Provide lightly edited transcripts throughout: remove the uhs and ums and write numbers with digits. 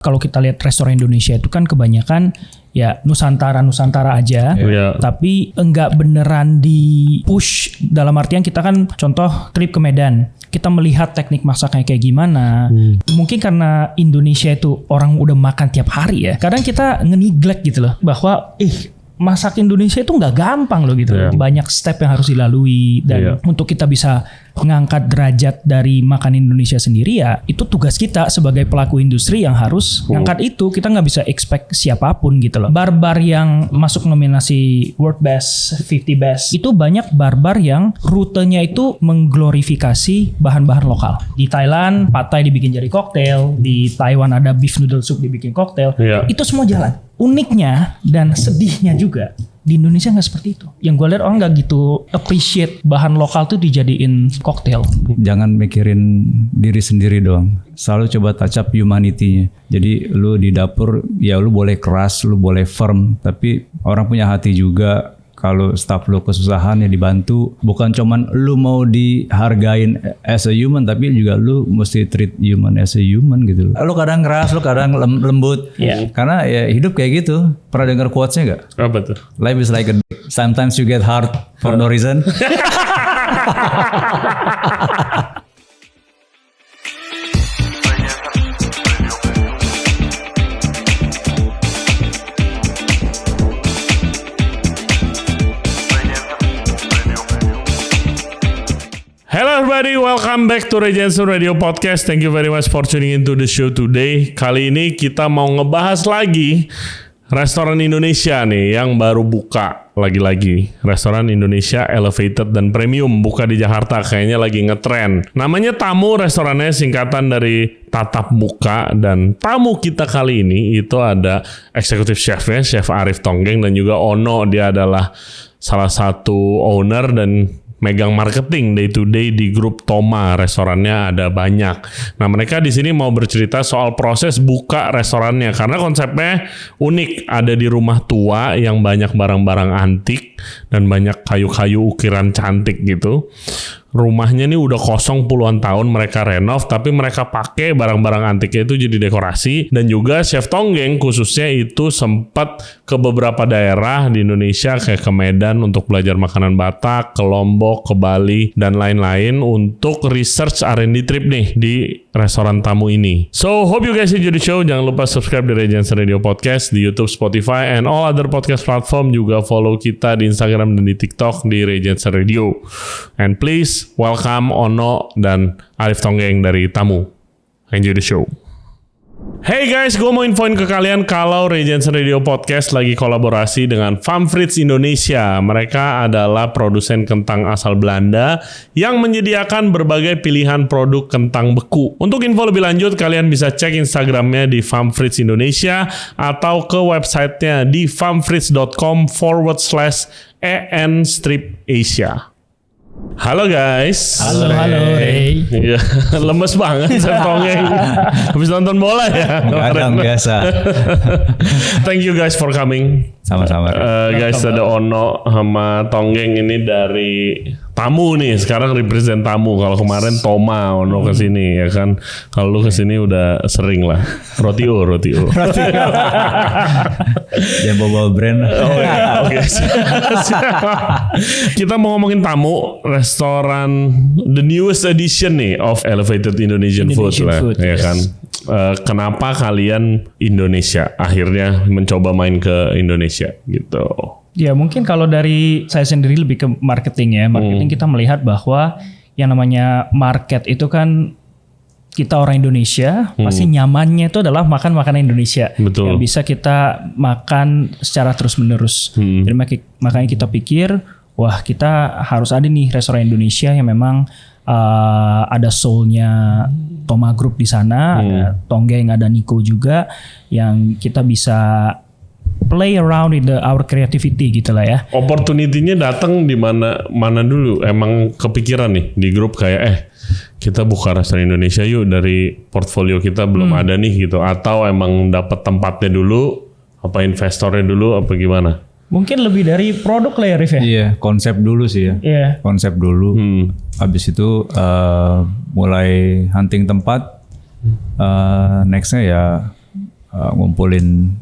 Kalau kita lihat restoran Indonesia itu kan kebanyakan ya Nusantara aja, tapi enggak beneran di push dalam artian kita kan contoh trip ke Medan, kita melihat teknik masaknya kayak gimana. Mungkin karena Indonesia itu orang udah makan tiap hari ya, kadang kita nge-neglect gitu loh bahwa masak Indonesia itu nggak gampang loh gitu. Banyak step yang harus dilalui dan untuk kita bisa mengangkat derajat dari makan Indonesia sendiri ya itu tugas kita sebagai pelaku industri yang harus ngangkat itu. Kita nggak bisa expect siapapun gitu loh. Barbar yang masuk nominasi World Best, 50 Best itu banyak barbar yang rutenya itu mengglorifikasi bahan-bahan lokal. Di Thailand pad thai dibikin jadi koktail, di Taiwan ada beef noodle soup dibikin koktail. Itu semua jalan. Uniknya dan sedihnya juga di Indonesia nggak seperti itu. Yang gue lihat orang nggak gitu appreciate bahan lokal tuh dijadiin koktail. Jangan mikirin diri sendiri doang. Selalu coba touch up humanity-nya. Jadi lu di dapur ya lu boleh keras, lu boleh firm, tapi orang punya hati juga. Kalau staff lu kesusahan ya dibantu. Bukan cuman lu mau dihargain as a human, tapi juga lu mesti treat human as a human gitu. Lu kadang keras, lu kadang lembut. Karena ya hidup kayak gitu. Pernah dengar quotes-nya gak? Apa tuh? Life is like a dick. Sometimes you get hard for no reason. Hello everybody, welcome back to Regency Radio Podcast. Thank you very much for tuning into the show today. Kali ini kita mau ngebahas lagi restoran Indonesia nih yang baru buka lagi-lagi. Restoran Indonesia Elevated dan Premium buka di Jakarta, kayaknya lagi ngetren. Namanya Tamu, restorannya singkatan dari Tatap Muka, dan tamu kita kali ini itu ada eksekutif chefnya, Chef Arif Tonggeng, dan juga Ono. Dia adalah salah satu owner dan megang marketing day to day di grup Toma. Restorannya ada banyak. Nah, mereka di sini mau bercerita soal proses buka restorannya karena konsepnya unik. Ada di rumah tua yang banyak barang-barang antik dan banyak kayu-kayu ukiran cantik gitu. Rumahnya nih udah kosong puluhan tahun, mereka renov, tapi mereka pakai barang-barang antiknya itu jadi dekorasi. Dan juga Chef Tonggeng khususnya itu sempat ke beberapa daerah di Indonesia kayak ke Medan untuk belajar makanan Batak, ke Lombok, ke Bali, dan lain-lain untuk research R&D trip nih di restoran Tamu ini. So, hope you guys enjoy the show. Jangan lupa subscribe di Regency Radio Podcast di YouTube, Spotify, and all other podcast platform. Juga follow kita di Instagram dan di TikTok di Regency Radio. And please welcome Ono dan Arif Tonggeng dari Tamu. Enjoy the show. Hey guys, gue mau infoin ke kalian kalau Regency Radio Podcast lagi kolaborasi dengan Famfrits Indonesia. Mereka adalah produsen kentang asal Belanda yang menyediakan berbagai pilihan produk kentang beku. Untuk info lebih lanjut, kalian bisa cek Instagramnya di Famfrits Indonesia atau ke websitenya di famfrits.com/en-asia. Halo guys. Halo Ray. Iya, lemes banget Chef Tonggeng. Habis nonton bola ya. Kadang biasa. Thank you guys for coming. Sama-sama. Guys, ada Ono sama Tonggeng ini dari Tamu nih. Sekarang represent Tamu. Kalau kemarin Toma, Ono kesini ya kan. Kalau lu kesini udah sering lah. Rotio. Jangan bawa brand. Oh ya, oke. Kita mau ngomongin Tamu, restoran the newest edition nih of Elevated Indonesian Food lah, ya kan. Kenapa kalian Indonesia akhirnya mencoba main ke Indonesia gitu? Ya mungkin kalau dari saya sendiri lebih ke marketing ya. Marketing kita melihat bahwa yang namanya market itu kan kita orang Indonesia, pasti nyamannya itu adalah makan makanan Indonesia. Betul. Yang bisa kita makan secara terus-menerus. Jadi makanya kita pikir, wah kita harus ada nih restoran Indonesia yang memang ada soul-nya Toma Group di sana, ada Tonggeng, ada Nico juga, yang kita bisa play around with our creativity gitu lah ya. Opportunity-nya datang di mana dulu? Emang kepikiran nih di grup kayak kita buka restoran Indonesia yuk, dari portfolio kita belum ada nih gitu, atau emang dapat tempatnya dulu, apa investornya dulu, apa gimana? Mungkin lebih dari produk lah ya Rif ya? Iya, konsep dulu sih ya. Iya. Konsep dulu. Habis itu mulai hunting tempat. Nextnya ya ngumpulin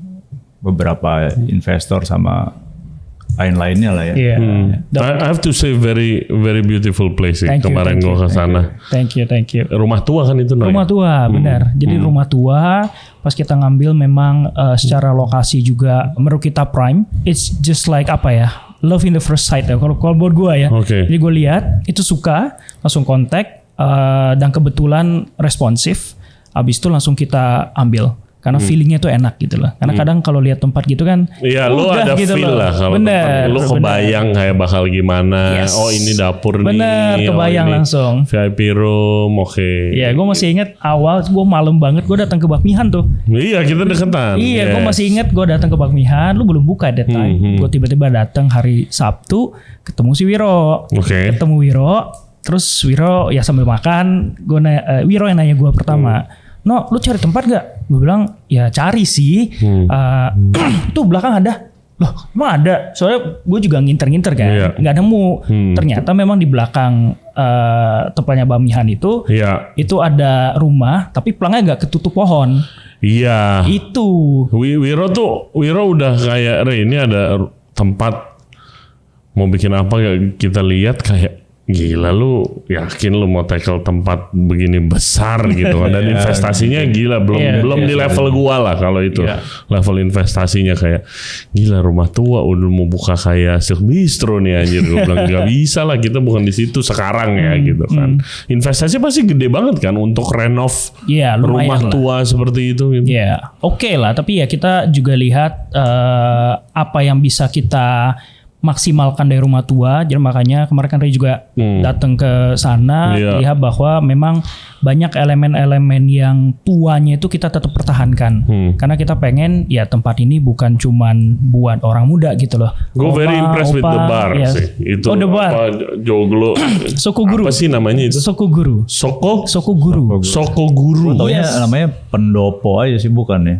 beberapa investor sama lain-lainnya lah ya. I have to say very very beautiful place sih. Kemarin gue ke sana. Thank you. Rumah tua kan itu Rumah tua, benar. Jadi rumah tua pas kita ngambil memang secara lokasi juga menurut kita prime. It's just like apa ya? Love in the first sight ya. Kalau buat gue ya. Jadi gue lihat itu suka, langsung kontak dan kebetulan responsif. Habis itu langsung kita ambil. Karena feelingnya tuh enak gitu loh. Karena kadang kalau lihat tempat gitu kan, iya, lu ada gitu feel lah kalau lu kebayang kayak bakal gimana. Yes. Oh ini dapur bener, nih. Kebayang ini langsung. VIP room, oke. Iya, gue masih inget awal gue malam banget gue datang ke Bakmihan tuh. Iya, kita deketan. Iya, gue masih inget gue datang ke Bakmihan, lu belum buka that time. Gue tiba-tiba datang hari Sabtu, ketemu si Wiro. Ketemu Wiro, terus Wiro ya sambil makan, Wiro yang nanya gue pertama. No, lu cari tempat gak? Gue bilang, ya cari sih. Tuh belakang ada. Loh, emang ada? Soalnya gue juga nginter-nginter kan. Gak nemu. Ternyata memang di belakang tempatnya Bakmihan itu ada rumah, tapi pelangnya gak ketutup pohon. Iya. Itu. Wiro udah kayak, ini ada tempat mau bikin apa gak kita lihat kayak, gila lu yakin lu mau tackle tempat begini besar gitu kan, dan investasinya gila belum di level gua lah kalau itu level investasinya kayak gila rumah tua udah mau buka kayak Silk Bistro nih anjir. Gua bilang nggak bisa lah, kita bukan di situ sekarang ya gitu kan. Investasi pasti gede banget kan untuk renov rumah tua seperti itu gitu. Oke lah, tapi ya kita juga lihat apa yang bisa kita maksimalkan dari rumah tua. Jadi makanya kemarin kan Ray juga datang ke sana, lihat bahwa memang banyak elemen-elemen yang tuanya itu kita tetap pertahankan. Karena kita pengen ya tempat ini bukan cuman buat orang muda gitu loh. Gue very impressed with the bar sih. Itu the bar. Joglo. Sokoguru. Apa sih namanya itu? Sokoguru. Sokoguru. Namanya pendopo aja sih bukan ya?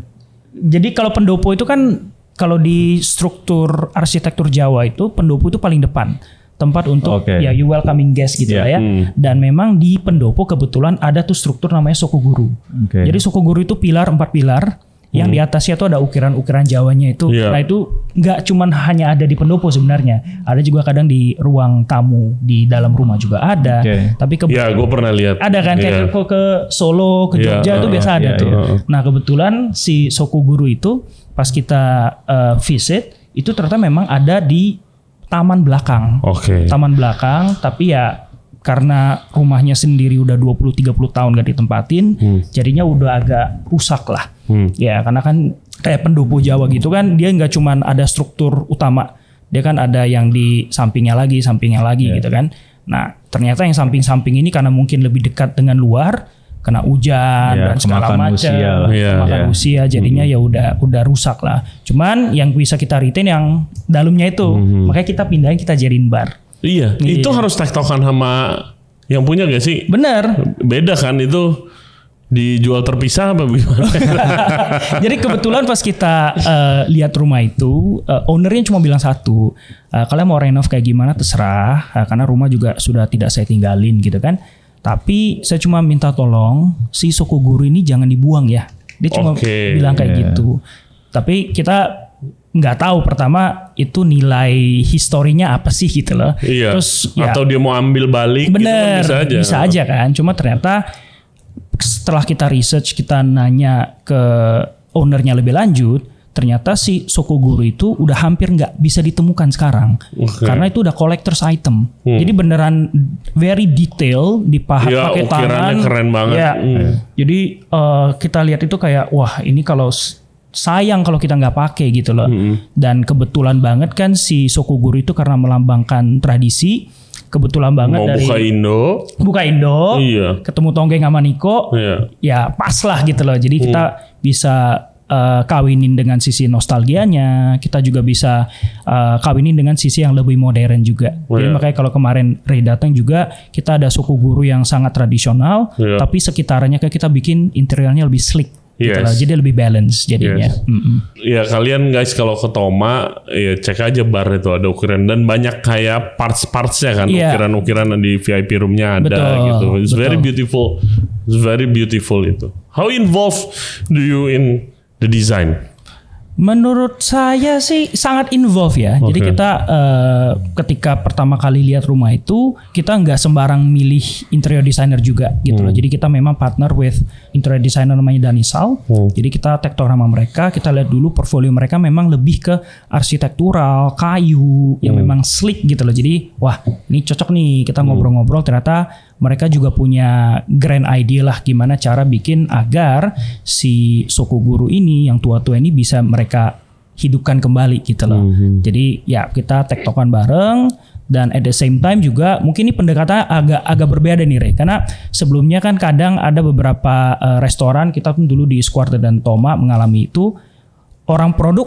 Jadi kalau pendopo itu kan, kalau di struktur arsitektur Jawa itu pendopo itu paling depan, tempat untuk ya you welcoming guest gitu lah ya. Dan memang di pendopo kebetulan ada tuh struktur namanya Sokoguru. Jadi Sokoguru itu 4 pilar yang di atasnya tuh ada ukiran-ukiran Jawanya itu. Nah itu nggak cuman hanya ada di pendopo sebenarnya, ada juga kadang di ruang tamu di dalam rumah juga ada. Tapi gue pernah lihat. Ada kan kayak ke Solo, ke Jogja itu biasa ada tuh. Nah kebetulan si Sokoguru itu pas kita visit itu ternyata memang ada di taman belakang. Taman belakang, tapi ya karena rumahnya sendiri udah 20-30 tahun gak ditempatin, jadinya udah agak rusak lah. Ya karena kan kayak pendopo Jawa gitu kan, dia nggak cuman ada struktur utama, dia kan ada yang di sampingnya lagi gitu kan. Nah ternyata yang samping-samping ini karena mungkin lebih dekat dengan luar, kena hujan dan segala macam, makan usia, jadinya ya udah rusak lah. Cuman yang bisa kita retain yang dalamnya itu, makanya kita pindahin, kita jadiin bar. Itu harus tektokan sama yang punya gak sih? Bener. Beda kan itu dijual terpisah apa gimana? Jadi kebetulan pas kita lihat rumah itu, ownernya cuma bilang satu, kalian mau renov kayak gimana terserah, karena rumah juga sudah tidak saya tinggalin gitu kan. Tapi saya cuma minta tolong si Sokoguru ini jangan dibuang ya. Dia cuma bilang kayak gitu. Tapi kita nggak tahu pertama itu nilai historinya apa sih gitu loh. Terus atau dia mau ambil balik. Bener, gitu kan bisa aja kan. Cuma ternyata setelah kita research, kita nanya ke ownernya lebih lanjut, ternyata si Sokoguru itu udah hampir nggak bisa ditemukan sekarang. Karena itu udah collector's item. Jadi beneran very detail, dipahat pakai tangan. Keren banget. Jadi kita lihat itu kayak wah ini kalau sayang kalau kita nggak pakai gitu loh. Dan kebetulan banget kan si Sokoguru itu karena melambangkan tradisi, kebetulan banget mau dari buka Indo, ketemu Tonggeng sama Niko, ya pas lah gitu loh. Jadi kita bisa kawinin dengan sisi nostalgianya, kita juga bisa kawinin dengan sisi yang lebih modern juga. Jadi makanya kalau kemarin Ray datang juga, kita ada Sokoguru yang sangat tradisional, tapi sekitarannya kayak kita bikin interiornya lebih slick. Gitu lah. Jadi lebih balance jadinya. Ya kalian guys kalau ke Toma ya cek aja bar itu ada ukiran dan banyak kayak parts-partsnya kan, ukiran-ukiran di VIP roomnya ada gitu. It's very beautiful. It's very beautiful itu. How involved do you in the design? Menurut saya sih sangat involve ya. Jadi kita ketika pertama kali lihat rumah itu kita nggak sembarang milih interior designer juga gitu loh. Jadi kita memang partner with interior designer namanya Danisal. Jadi kita tektok sama mereka, kita lihat dulu portfolio mereka memang lebih ke arsitektural, kayu yang memang sleek gitu loh. Jadi wah ini cocok nih, kita ngobrol-ngobrol ternyata mereka juga punya grand idea lah gimana cara bikin agar si Sokoguru ini yang tua-tua ini bisa mereka hidupkan kembali gitu loh. Jadi ya kita tektokan bareng dan at the same time juga mungkin ini pendekatan agak berbeda nih Ray. Karena sebelumnya kan kadang ada beberapa restoran kita pun dulu di Squarter dan Toma mengalami itu orang produk.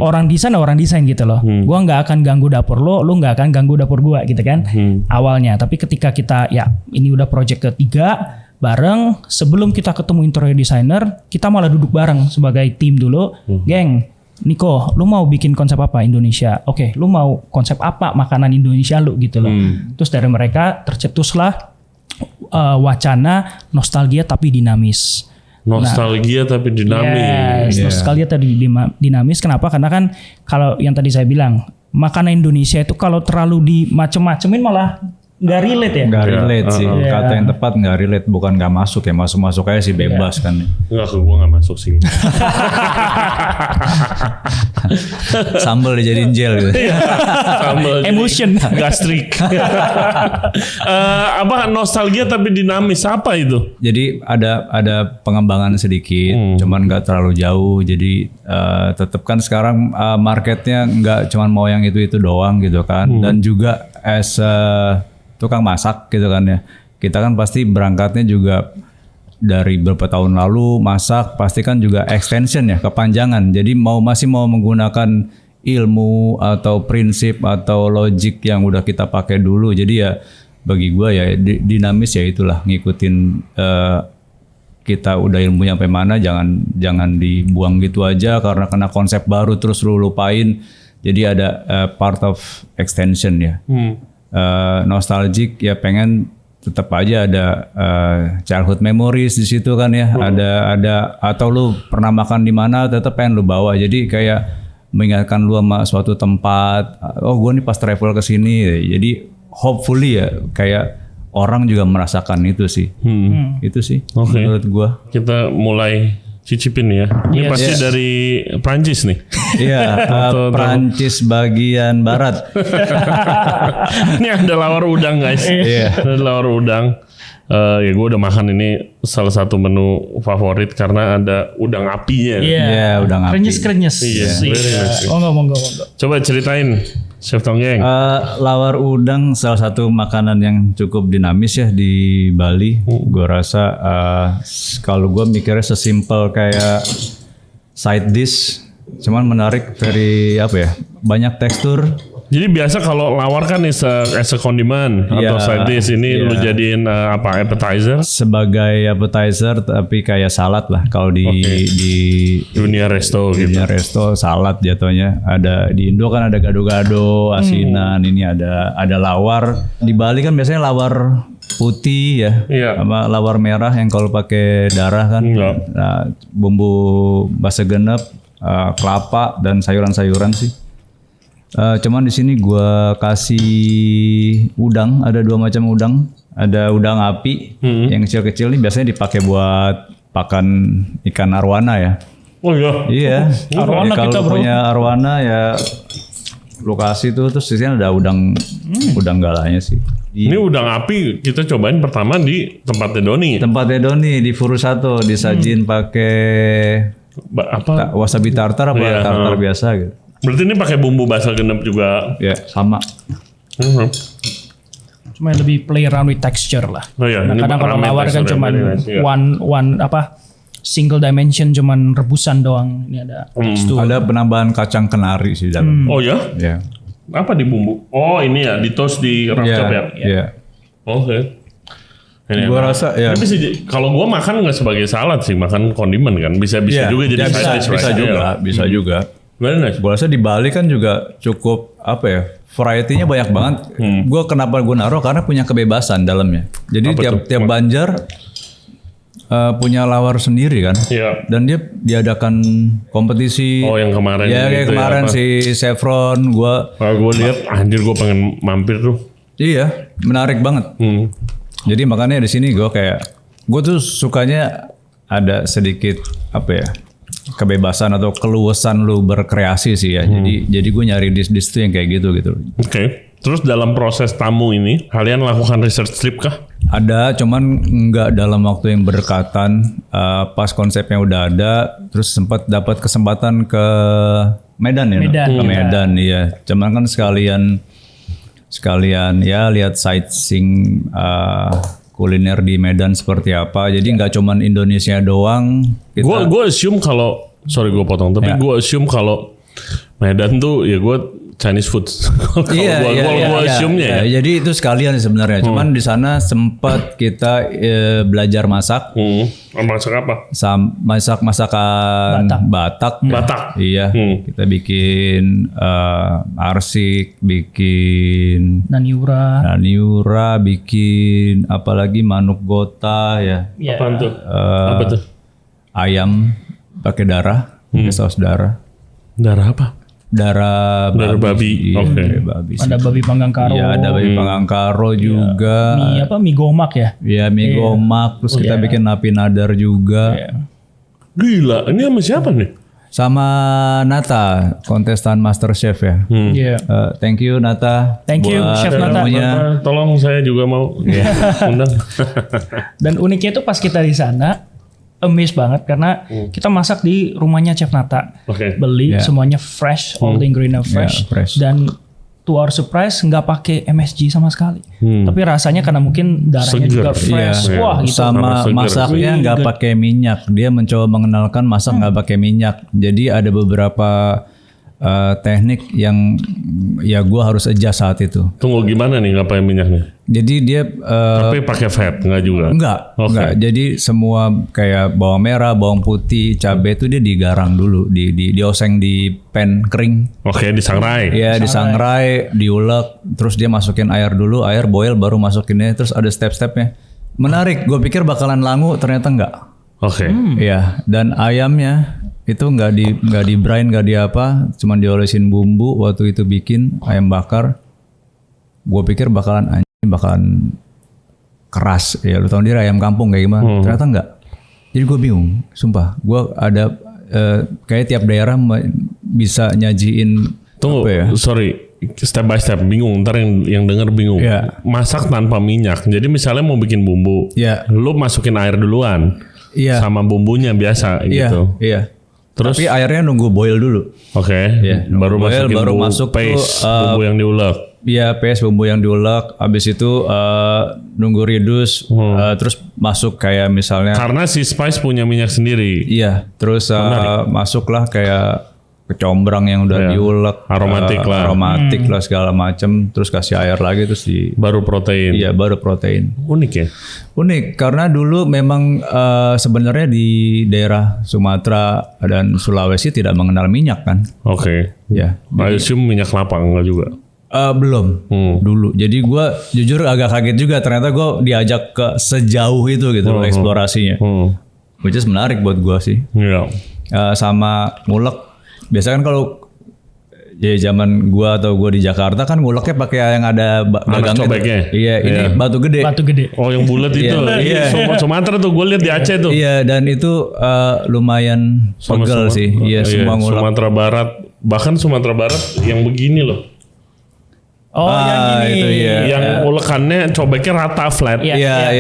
Orang desain gitu loh. Gua nggak akan ganggu dapur lo nggak akan ganggu dapur gua gitu kan awalnya. Tapi ketika kita ya ini udah project ketiga bareng, sebelum kita ketemu interior designer, kita malah duduk bareng sebagai tim dulu. Geng, Niko, lu mau bikin konsep apa Indonesia? Oke, lu mau konsep apa makanan Indonesia lu gitu loh. Terus dari mereka tercetuslah wacana nostalgia tapi dinamis. Nostalgia tapi dinamis. Yes, nostalgia tadi dinamis. Kenapa? Karena kan kalau yang tadi saya bilang makanan Indonesia itu kalau terlalu dimacem-macemin malah nggak relate ya. Nggak relate sih. Kata yang tepat nggak relate, bukan nggak masuk ya. Masuk aja sih bebas kan. Enggak, ke gue nggak masuk sih. Sambal dijadiin gel gitu. Sambal Emotion. gastrik. Apa nostalgia tapi dinamis apa itu? Jadi ada pengembangan sedikit, cuman nggak terlalu jauh. Jadi tetap kan sekarang marketnya nggak cuman mau yang itu doang gitu kan. Dan juga as tukang masak gitu kan ya. Kita kan pasti berangkatnya juga dari beberapa tahun lalu masak, pasti kan juga extension ya, kepanjangan. Jadi masih mau menggunakan ilmu atau prinsip atau logik yang udah kita pakai dulu. Jadi ya bagi gue ya dinamis ya itulah, ngikutin kita udah ilmunya sampai mana, jangan dibuang gitu aja karena kena konsep baru terus lu lupain. Jadi ada part of extension ya. Nostalgic ya, pengen tetap aja ada childhood memories di situ kan ya. Ada atau lu pernah makan di mana tetap pengen lu bawa. Jadi kayak mengingatkan lu sama suatu tempat. Oh, gue nih pas travel ke sini. Jadi hopefully ya kayak orang juga merasakan itu sih. Itu sih menurut gue. Kita mulai cicipin ya. Ini pasti dari Prancis nih. Iya, Prancis bagian barat. Ini ada lawar udang guys. Ada lawar udang. Ya gue udah makan, ini salah satu menu favorit karena ada udang apinya. Iya, udang api. Krenyes. Monggo. Coba ceritain, Chef Tonggeng. Lawar udang salah satu makanan yang cukup dinamis ya di Bali. Gue rasa kalau gue mikirnya sesimpel kayak side dish, cuman menarik dari apa ya, banyak tekstur. Jadi biasa kalau lawar kan as a condiment atau side dish, ini lu jadiin appetizer? Sebagai appetizer tapi kayak salad lah kalau di dunia resto gitu. Dunia resto salad jatuhnya. Ada di Indo kan ada gado-gado, asinan, ini ada lawar. Di Bali kan biasanya lawar putih ya, sama lawar merah yang kalau pakai darah kan. Nah, bumbu basa genep, kelapa dan sayuran-sayuran sih. Cuman di sini gue kasih udang, ada 2 macam udang. Ada udang api yang kecil-kecil nih, biasanya dipakai buat pakan ikan arwana ya. Oh iya. Iya. Arwana kalau kita bro. punya arwana ya lokasi tuh, terus di sini ada udang galanya sih. Ini udang api kita cobain pertama di tempatnya Doni. Tempatnya Doni di Furusato disajin pakai wasabi tartar apa tartar biasa gitu. Berarti ini pakai bumbu basa genep juga? Ya, sama. Cuma lebih play around with texture lah. Oh iya, nah, kadang kalau lawar kan cuma one single dimension, cuman rebusan doang. Ini ada tekstur. Ada penambahan kacang kenari sih dalam. Oh ya? Ya. Apa di bumbu? Oh ini ya, di toast di racap ya? Iya. Oke. Gua rasa ya. Kalau gua makan nggak sebagai salad sih, makan kondimen kan. Bisa juga jadi side dish. Bisa juga. Gue rasa di Bali kan juga cukup apa ya, variety-nya banyak banget. Kenapa gue naruh karena punya kebebasan dalamnya. Jadi tiap banjar punya lawar sendiri kan. Iya. Dan dia diadakan kompetisi. Oh yang kemarin. Ya kayak itu kemarin apa? si Chevron gua. Kalau gue lihat, anjir gue pengen mampir tuh. Iya, menarik banget. Jadi makanya di sini gue tuh sukanya ada sedikit apa ya, kebebasan atau keluasan lu berkreasi sih ya. Jadi gue nyari dis tuh yang kayak gitu. Oke. Terus dalam proses tamu ini, kalian lakukan research trip kah? Ada, cuman nggak dalam waktu yang berdekatan. Pas konsepnya udah ada, terus sempat dapat kesempatan ke Medan ya. Medan, Ke Medan, iya. Cuman kan sekalian ya lihat sightseeing kuliner di Medan seperti apa. Jadi nggak cuman Indonesia doang. Gue assume kalau, sorry gue potong, tapi gue assume kalau Medan tuh ya gue Chinese food. Gue assume-nya ya. Jadi itu sekalian sebenarnya. Cuman di sana sempat kita belajar masak. Masak apa? Masak masakan Batak. Iya. Kita bikin arsik, bikin naniura, bikin apalagi manuk gota ya. Apaan tuh? Apa tuh? Ayam pakai darah, pakai saus darah. Darah apa? Darah babi. Iya, Oke. babi. Ada babi panggang karo. Iya, ada babi panggang karo juga. Mie gomak ya? Iya, mie gomak. Terus kita bikin napi nadar juga. Gila, ini sama siapa nih? Sama Nata, kontestan Master Chef ya. Iya. Thank you Nata. Thank you, buat Chef Nata. ilmunya. Tolong saya juga mau undang. Dan uniknya itu pas kita di sana, amazed banget karena kita masak di rumahnya Chef Nata. Oke. Beli semuanya fresh, all the ingredient fresh. fresh. Dan to our surprise nggak pakai MSG sama sekali. Tapi rasanya karena mungkin darahnya Seger. juga fresh. Iya. Wah gitu. Sama seger. masaknya nggak pakai minyak. Dia mencoba mengenalkan masak nggak pakai minyak. Jadi ada beberapa teknik yang ya gue harus adjust saat itu. Tunggu gimana nih ngapain minyaknya? Jadi dia Tapi pakai fat enggak juga? enggak. Jadi semua kayak bawang merah, bawang putih, cabai itu dia digarang dulu, dioseng di pan kering. Oke, disangrai. Iya, disangrai, diulek, terus dia masukin air dulu, air boil baru masukinnya, terus ada step-stepnya. Menarik, gue pikir bakalan langu, ternyata enggak. Oke. Iya, dan ayamnya itu nggak di brine, nggak di apa, cuman diolesin bumbu waktu itu bikin ayam bakar. Gue pikir bakalan keras ya, lu tau sendiri ayam kampung kayak gimana. Ternyata enggak. Jadi gue bingung, sumpah. Gue ada kayak tiap daerah bisa nyajiin. Tunggu, sorry, step by step bingung. Ntar yang denger bingung. Iya. Masak tanpa minyak. Jadi misalnya mau bikin bumbu, lu masukin air duluan, sama bumbunya biasa gitu. Iya. Terus, tapi airnya nunggu boil dulu. Oke. Baru boil, masukin masuk paste, bumbu yang diulek. Iya, paste bumbu yang diulek. Habis itu nunggu reduce, terus masuk kayak misalnya. Karena si spice punya minyak sendiri. Iya, terus masuklah kayak kecombrang yang udah diulek, aromatik lah segala macem, terus kasih air lagi terus baru protein. Iya, baru protein. Unik ya? Unik karena dulu memang sebenarnya di daerah Sumatera dan Sulawesi tidak mengenal minyak kan. Oke. Ya. I assume minyak kelapa enggak juga. Belum dulu. Jadi gue jujur agak kaget juga, ternyata gue diajak ke sejauh itu gitu loh eksplorasinya. Which is menarik buat gue sih. Iya. Sama ngulek. Biasa kan kalau ya zaman gua atau gua di Jakarta kan nguleknya pakai yang ada gagang cobeknya. Iya, ini batu gede. Oh, yang bulat itu. Iya. Sumatera tuh gue lihat di Aceh tuh. Iya, dan itu lumayan pegel sih. Iya, semua ngulek. Sumatera Barat, bahkan Sumatera Barat yang begini loh. Oh, yang ini. Itu yang ulekannya cobeknya rata flat. Iya.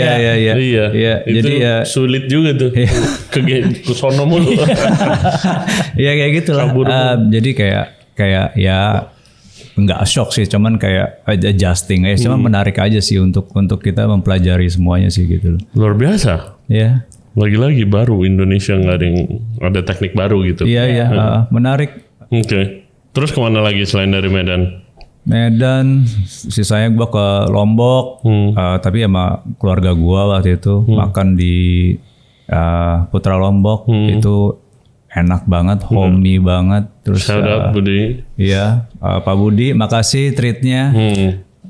Itu jadi ya sulit juga tuh. Ke sono mulu. Iya kayak gitulah. Jadi kayak ya nggak shock sih, cuman kayak adjusting ya. Cuman menarik aja sih untuk kita mempelajari semuanya sih gitu. Luar biasa. Iya. Lagi-lagi baru Indonesia nggak ada teknik baru gitu. Iya. Menarik. Oke. Terus kemana lagi selain dari Medan? Medan, sisanya gue ke Lombok, tapi sama keluarga gue waktu itu makan di Putra Lombok, itu enak banget, homey banget. Terus shout out Budi. Iya, Pak Budi, makasih treatnya,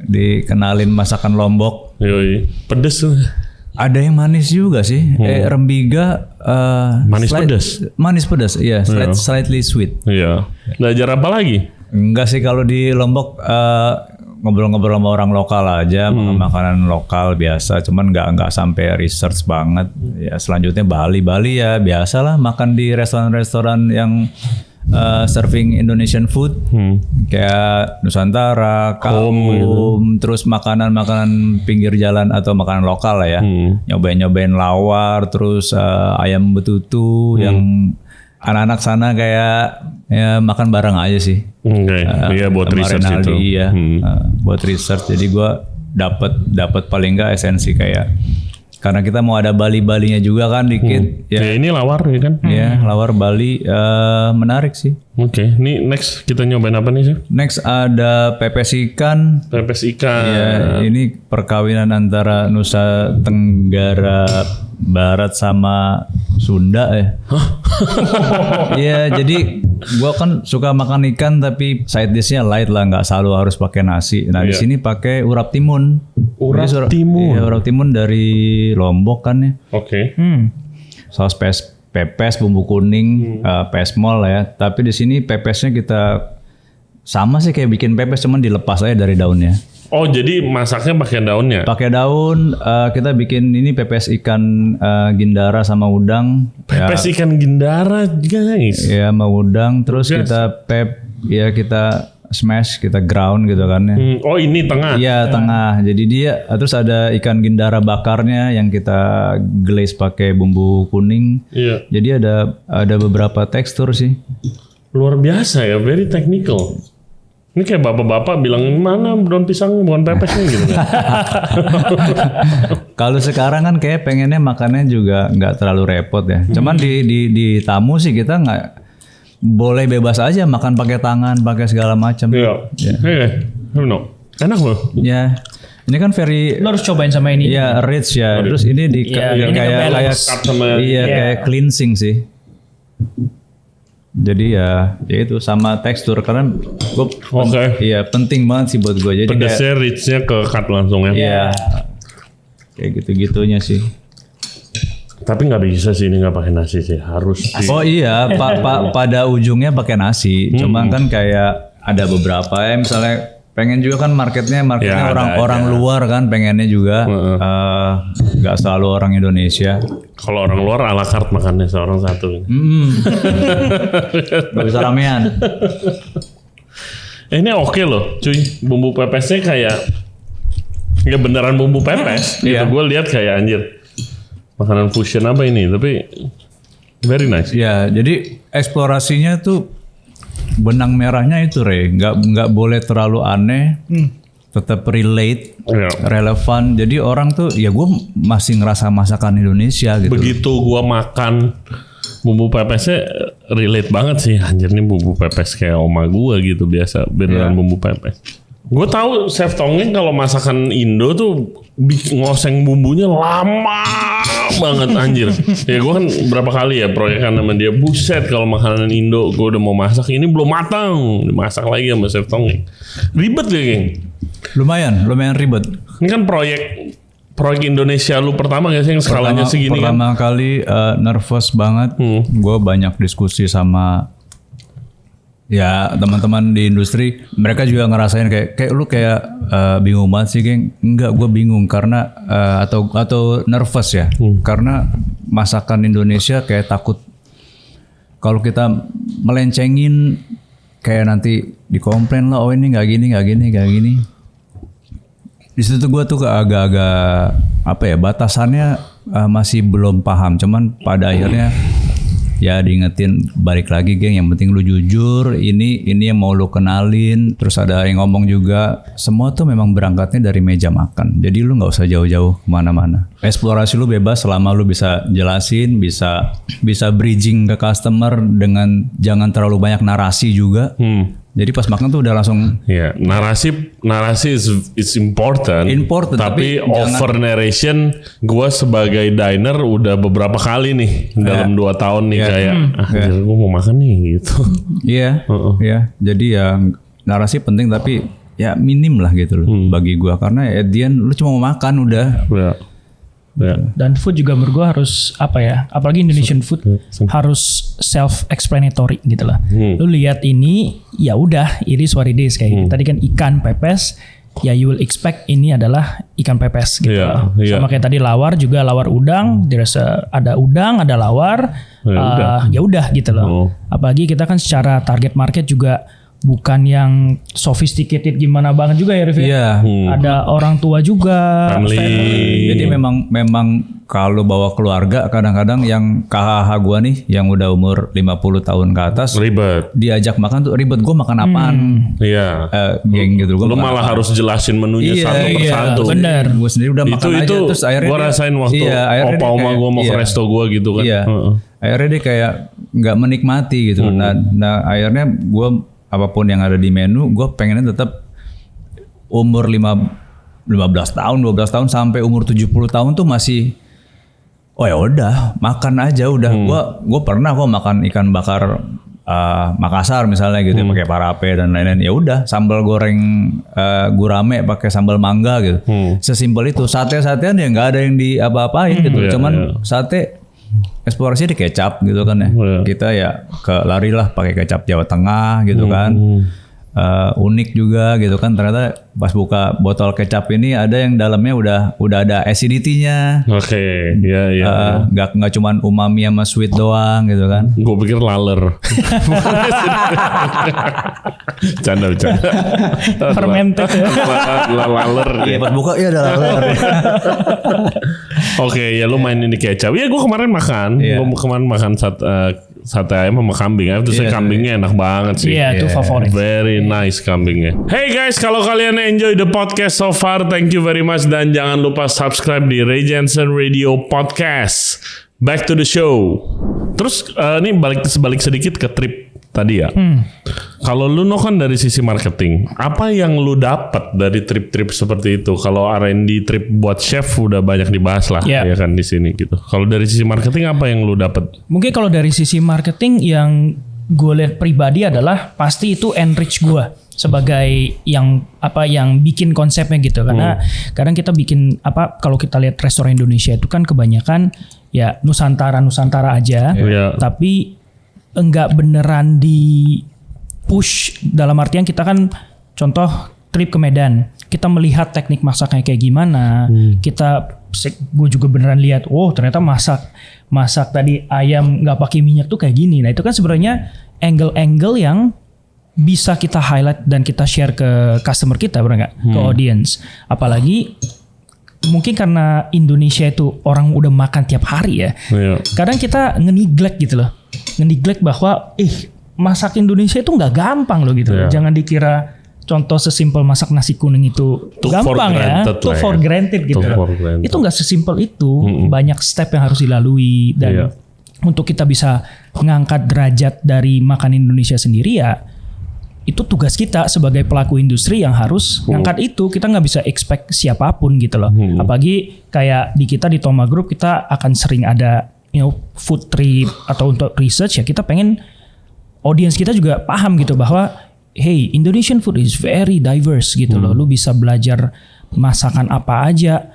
dikenalin masakan Lombok. Yoi, pedes tuh. Ada yang manis juga sih. Rembiga Manis pedas. Iya, slightly sweet. Iya. Belajar apa lagi? Enggak sih, kalau di Lombok ngobrol-ngobrol sama orang lokal aja, makan makanan lokal biasa, cuman nggak sampai research banget. Ya selanjutnya Bali ya biasalah makan di restoran-restoran yang serving Indonesian food, kayak Nusantara, Kaum, terus makanan-makanan pinggir jalan atau makanan lokal lah ya. Nyobain lawar, terus ayam betutu yang anak-anak sana kayak ya makan bareng aja sih. Iya buat research itu. Iya, buat research. Jadi gue dapat paling nggak esensi kayak, karena kita mau ada Bali-Balinya juga kan dikit. Ya ini lawar ya kan? Ya lawar Bali menarik sih. Oke, ini next kita nyobain apa nih sih? Next ada pepes ikan. Pepes ikan. Ya, ini perkawinan antara Nusa Tenggara Barat sama Sunda ya. Iya, jadi gua kan suka makan ikan tapi side dishnya light lah, nggak selalu harus pakai nasi. Nah di sini pakai urap timun. Urap timun. Iya, urap timun dari Lombok kan ya. Oke. Saus pepes, bumbu kuning, pesmol ya. Tapi di sini pepesnya kita sama sih kayak bikin pepes, cuman dilepas aja dari daunnya. Oh jadi masaknya pakai daunnya? Pakai daun, kita bikin ini pepes ikan gindara sama udang. Pepes ikan gindara guys. Ya sama udang, terus kita kita smash, kita ground gitu kan ya. Oh ini tengah? Iya tengah, jadi dia terus ada ikan gindara bakarnya yang kita glaze pakai bumbu kuning. Iya. Jadi ada beberapa tekstur sih. Luar biasa ya, very technical. Ini kayak bapak-bapak bilang mana daun pisang bukan pepesnya gitu kan. Kalau sekarang kan kayak pengennya makannya juga nggak terlalu repot ya. Cuman di tamu sih kita nggak boleh bebas aja makan pakai tangan, pakai segala macam. Iya. Enak loh. Ya. Ini kan Lo harus cobain sama ini. Iya, rich ya. Terus ini kayak cleansing sih. Jadi ya itu sama tekstur karena gue iya penting banget sih buat gue. Jadi pedasnya richnya ke cut langsung ya. Iya. Kayak gitu-gitunya sih. Tapi nggak bisa sih ini nggak pakai nasi sih, harus. Oh iya, pada ujungnya pakai nasi. Cuma kan kayak ada beberapa ya, misalnya pengen juga kan marketnya ya, orang luar kan pengennya juga nggak selalu orang Indonesia. Kalau orang luar ala carte makannya seorang satu. Gak bisa ramean. Ini oke loh, cuy. Bumbu pepesnya kayak ya beneran bumbu pepes. Gitu. Gue lihat kayak anjir. Makanan fusion apa ini? Tapi very nice. Ya, jadi eksplorasinya tuh benang merahnya itu nggak boleh terlalu aneh, tetap relate, relevan. Jadi orang tuh ya gue masih ngerasa masakan Indonesia gitu. Begitu gue makan bumbu pepesnya relate banget sih. Anjir nih bumbu pepes kayak oma gue gitu biasa beneran bumbu pepes. Gue tahu Chef Tongeng kalau masakan Indo tuh ngoseng bumbunya lama banget anjir. Ya gue kan berapa kali ya proyekan sama dia, buset kalau makanan Indo gue udah mau masak ini belum matang, dimasak lagi sama Chef Tongeng. Ribet ya geng? Lumayan ribet. Ini kan proyek Indonesia lu pertama gak sih yang skalanya segini kan? Pertama kali nervous banget. Gue banyak diskusi sama ya teman-teman di industri, mereka juga ngerasain kayak lu kayak bingung banget sih geng. Enggak, gue bingung karena atau nervous ya, karena masakan Indonesia kayak takut kalau kita melencengin kayak nanti dikomplain lah, oh ini nggak gini. Di situ gue tuh agak-agak apa ya, batasannya masih belum paham. Cuman pada akhirnya ya diingetin balik lagi geng, yang penting lu jujur, ini yang mau lu kenalin. Terus ada yang ngomong juga, semua tuh memang berangkatnya dari meja makan, jadi lu nggak usah jauh-jauh kemana-mana. Eksplorasi lu bebas selama lu bisa jelasin, bisa bridging ke customer dengan jangan terlalu banyak narasi juga. Jadi pas makan tuh udah langsung. Ya, narasi is important. Tapi over narration, gue sebagai diner udah beberapa kali nih dalam 2 tahun nih kayak, gue mau makan nih gitu. Iya, Jadi ya narasi penting tapi ya minim lah gitu loh bagi gue, karena at the end lu cuma mau makan udah. Ya. Dan food juga menurut gue harus apalagi Indonesian food harus self-explanatory gitu lah. Lu lihat ini, ya udah, it is what it is kayak tadi kan ikan pepes, ya you will expect ini adalah ikan pepes gitu. Sama kayak tadi lawar juga, lawar udang, ada udang, ada lawar, ya udah gitu loh. Apalagi kita kan secara target market juga bukan yang sophisticated gimana banget juga ya Rif. Ada orang tua juga, family. Jadi memang kalau bawa keluarga kadang-kadang yang KHH gua nih yang udah umur 50 tahun ke atas ribet. Diajak makan tuh ribet, gua makan apaan? Iya. Geng gitu. Lu malah harus jelasin menunya satu persatu. Bener. Gua sendiri udah makan aja terus akhirnya gua rasain waktu opa oma gua mau ke resto gua gitu kan. Akhirnya dia kayak nggak menikmati gitu. Nah akhirnya gua apapun yang ada di menu, gue pengennya tetap umur 15 tahun, 12 tahun sampai umur 70 tahun tuh masih, oh ya udah makan aja udah. Gue pernah kok makan ikan bakar Makassar misalnya gitu, pakai parape dan lain-lain. Ya udah, sambal goreng gurame pakai sambal mangga gitu. Sesimpel itu. Sate-satean ya nggak ada yang di apa-apain gitu. Cuman sate eksplorasi di kecap gitu kan ya. Kita ya larilah pakai kecap Jawa Tengah gitu kan. Unik juga gitu kan, ternyata pas buka botol kecap ini ada yang dalamnya udah ada acidity-nya. Oke, iya. Nggak cuman umami sama sweet doang gitu kan. Gue pikir laler. Canda. Fermented ya. Laler. Iya, pas buka ya ada laler. Oke, ya lu mainin di kecap. Ya gue kemarin makan. Gue kemarin makan sate ayam sama kambing. Itu kambingnya enak banget sih. Iya, itu favorit. Very nice kambingnya. Hey guys, kalau kalian enjoy the podcast so far, thank you very much. Dan jangan lupa subscribe di Ray Jensen Radio Podcast. Back to the show. Terus ini balik sedikit ke trip tadi ya. Kalau lu kan dari sisi marketing, apa yang lu dapat dari trip-trip seperti itu? Kalau R&D trip buat chef udah banyak dibahas lah, ya kan di sini gitu. Kalau dari sisi marketing apa yang lu dapat? Mungkin kalau dari sisi marketing yang gue lihat pribadi adalah pasti itu enrich gue sebagai yang bikin konsepnya gitu. Karena kadang kita bikin kalau kita lihat restoran Indonesia itu kan kebanyakan ya Nusantara aja, tapi enggak beneran di push, dalam artian kita kan contoh trip ke Medan, kita melihat teknik masaknya kayak gimana, gue juga beneran lihat, ternyata masak tadi ayam nggak pakai minyak tuh kayak gini. Nah itu kan sebenarnya angle-angle yang bisa kita highlight dan kita share ke customer kita, benar nggak? Ke audience. Apalagi mungkin karena Indonesia itu orang udah makan tiap hari ya. Kadang kita nge-neglect gitu loh. Nge-neglect bahwa masak Indonesia itu nggak gampang loh gitu. Jangan dikira contoh sesimpel masak nasi kuning itu gampang ya. Itu for granted gitu. Itu nggak sesimpel itu. Banyak step yang harus dilalui dan untuk kita bisa ngangkat derajat dari makan Indonesia sendiri ya itu tugas kita sebagai pelaku industri yang harus ngangkat itu. Kita nggak bisa expect siapapun gitu loh. Apalagi kayak di kita di Thoma Group kita akan sering ada food trip atau untuk research ya, kita pengen audience kita juga paham gitu bahwa hey, Indonesian food is very diverse gitu loh. Lu bisa belajar masakan apa aja.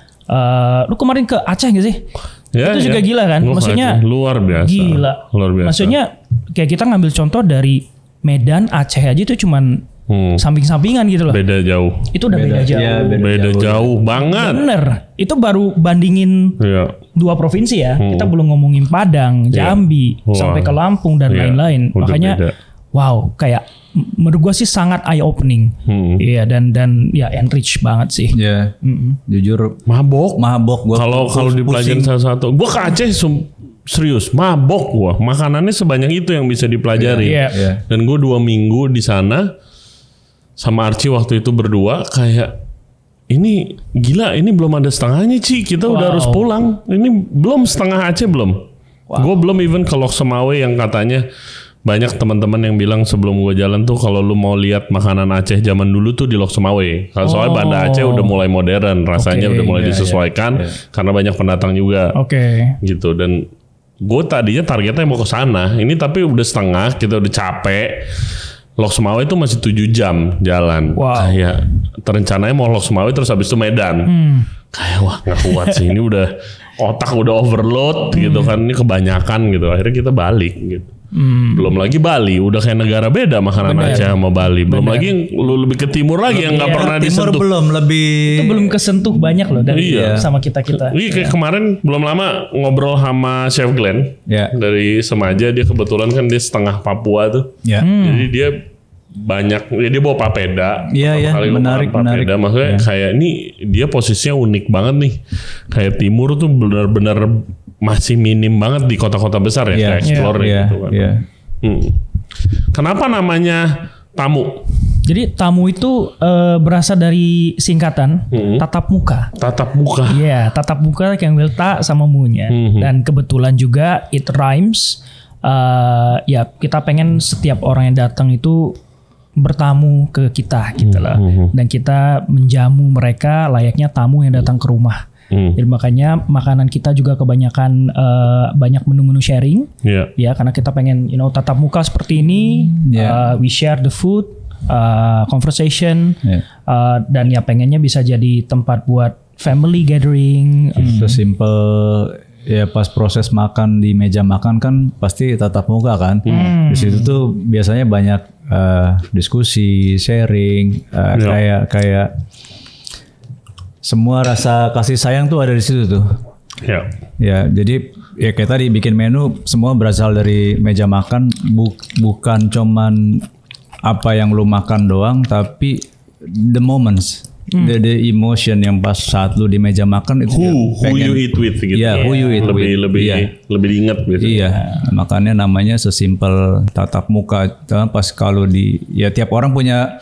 Lu kemarin ke Aceh gak sih? Itu juga gila kan? Maksudnya luar biasa. Gila. Luar biasa. Maksudnya kayak kita ngambil contoh dari Medan, Aceh aja itu cuman samping-sampingan gitu loh. Beda jauh. Itu udah beda jauh. Ya, beda jauh banget. Bener. Itu baru bandingin dua provinsi ya. Kita belum ngomongin Padang, Jambi, sampai ke Lampung dan lain-lain. Makanya wow, kayak menurut gue sih sangat eye opening. Iya, dan ya enrich banget sih. Iya. Jujur mabok. Gua Kalau dipelajarin satu-satu. Gue ke Aceh serius mabok gua. Makanannya sebanyak itu yang bisa dipelajari. Dan gue 2 minggu di sana sama Archie waktu itu berdua kayak ini gila, ini belum ada setengahnya Ci, kita udah harus pulang. Ini belum setengah Aceh belum. Gue belum even ke Lok Semawe yang katanya banyak teman-teman yang bilang sebelum gue jalan tuh kalau lu mau lihat makanan Aceh zaman dulu tuh di Lok Semawe. Kalau soalnya Banda Aceh udah mulai modern, rasanya udah mulai disesuaikan karena banyak pendatang juga. Gitu. Dan gue tadinya targetnya mau ke sana. Ini tapi udah setengah, kita udah capek. Lok Semawe itu masih 7 jam jalan. Kayak terencananya mau Lok Semawe terus habis itu Medan. Kayak wah gak kuat sih. Ini udah otak udah overload gitu kan, ini kebanyakan gitu. Akhirnya kita balik gitu. Belum lagi Bali, udah kayak negara beda makanan Aceh sama Bali. Belum lagi lu lebih ke timur lagi yang nggak pernah Timur disentuh. belum lebih. Itu belum kesentuh banyak loh dari Iya. sama kita. Iya kayak kemarin belum lama ngobrol sama Chef Glenn Ya. dari Semaja. Dia kebetulan kan dia setengah Papua tuh. Ya. Jadi dia banyak, dia bawa papeda. Iya, iya, Pertama kali gua menarik, makan papeda. menarik. Maksudnya kayak ini dia posisinya unik banget nih. Kayak timur tuh benar-benar masih minim banget di kota-kota besar ya, Iya. kayak explore Iya. gitu kan. Iya. Kenapa namanya tamu? Jadi tamu itu berasal dari singkatan tatap muka. Tatap muka. Iya, tatap muka yang will ta sama munya. Dan kebetulan juga it rhymes. Ya kita pengen setiap orang yang datang itu bertamu ke kita gitu lah. Dan kita menjamu mereka layaknya tamu yang datang ke rumah. Jadi makanya makanan kita juga kebanyakan banyak menu-menu sharing. Iya. Ya karena kita pengen tatap muka seperti ini. We share the food, conversation, dan ya pengennya bisa jadi tempat buat family gathering. Sesimpel ya pas proses makan di meja makan kan pasti tatap muka kan. Di situ tuh biasanya banyak diskusi, sharing, kayak semua rasa kasih sayang tuh ada di situ tuh. Ya. Ya, jadi ya kayak tadi bikin menu semua berasal dari meja makan, bukan cuman apa yang lu makan doang, tapi the moments, the emotion yang pas saat lu di meja makan itu Who you eat with gitu. Iya, who you eat with. Lebih diingat gitu. Iya, makanya namanya sesimpel tatap muka. Pas kalau ya tiap orang punya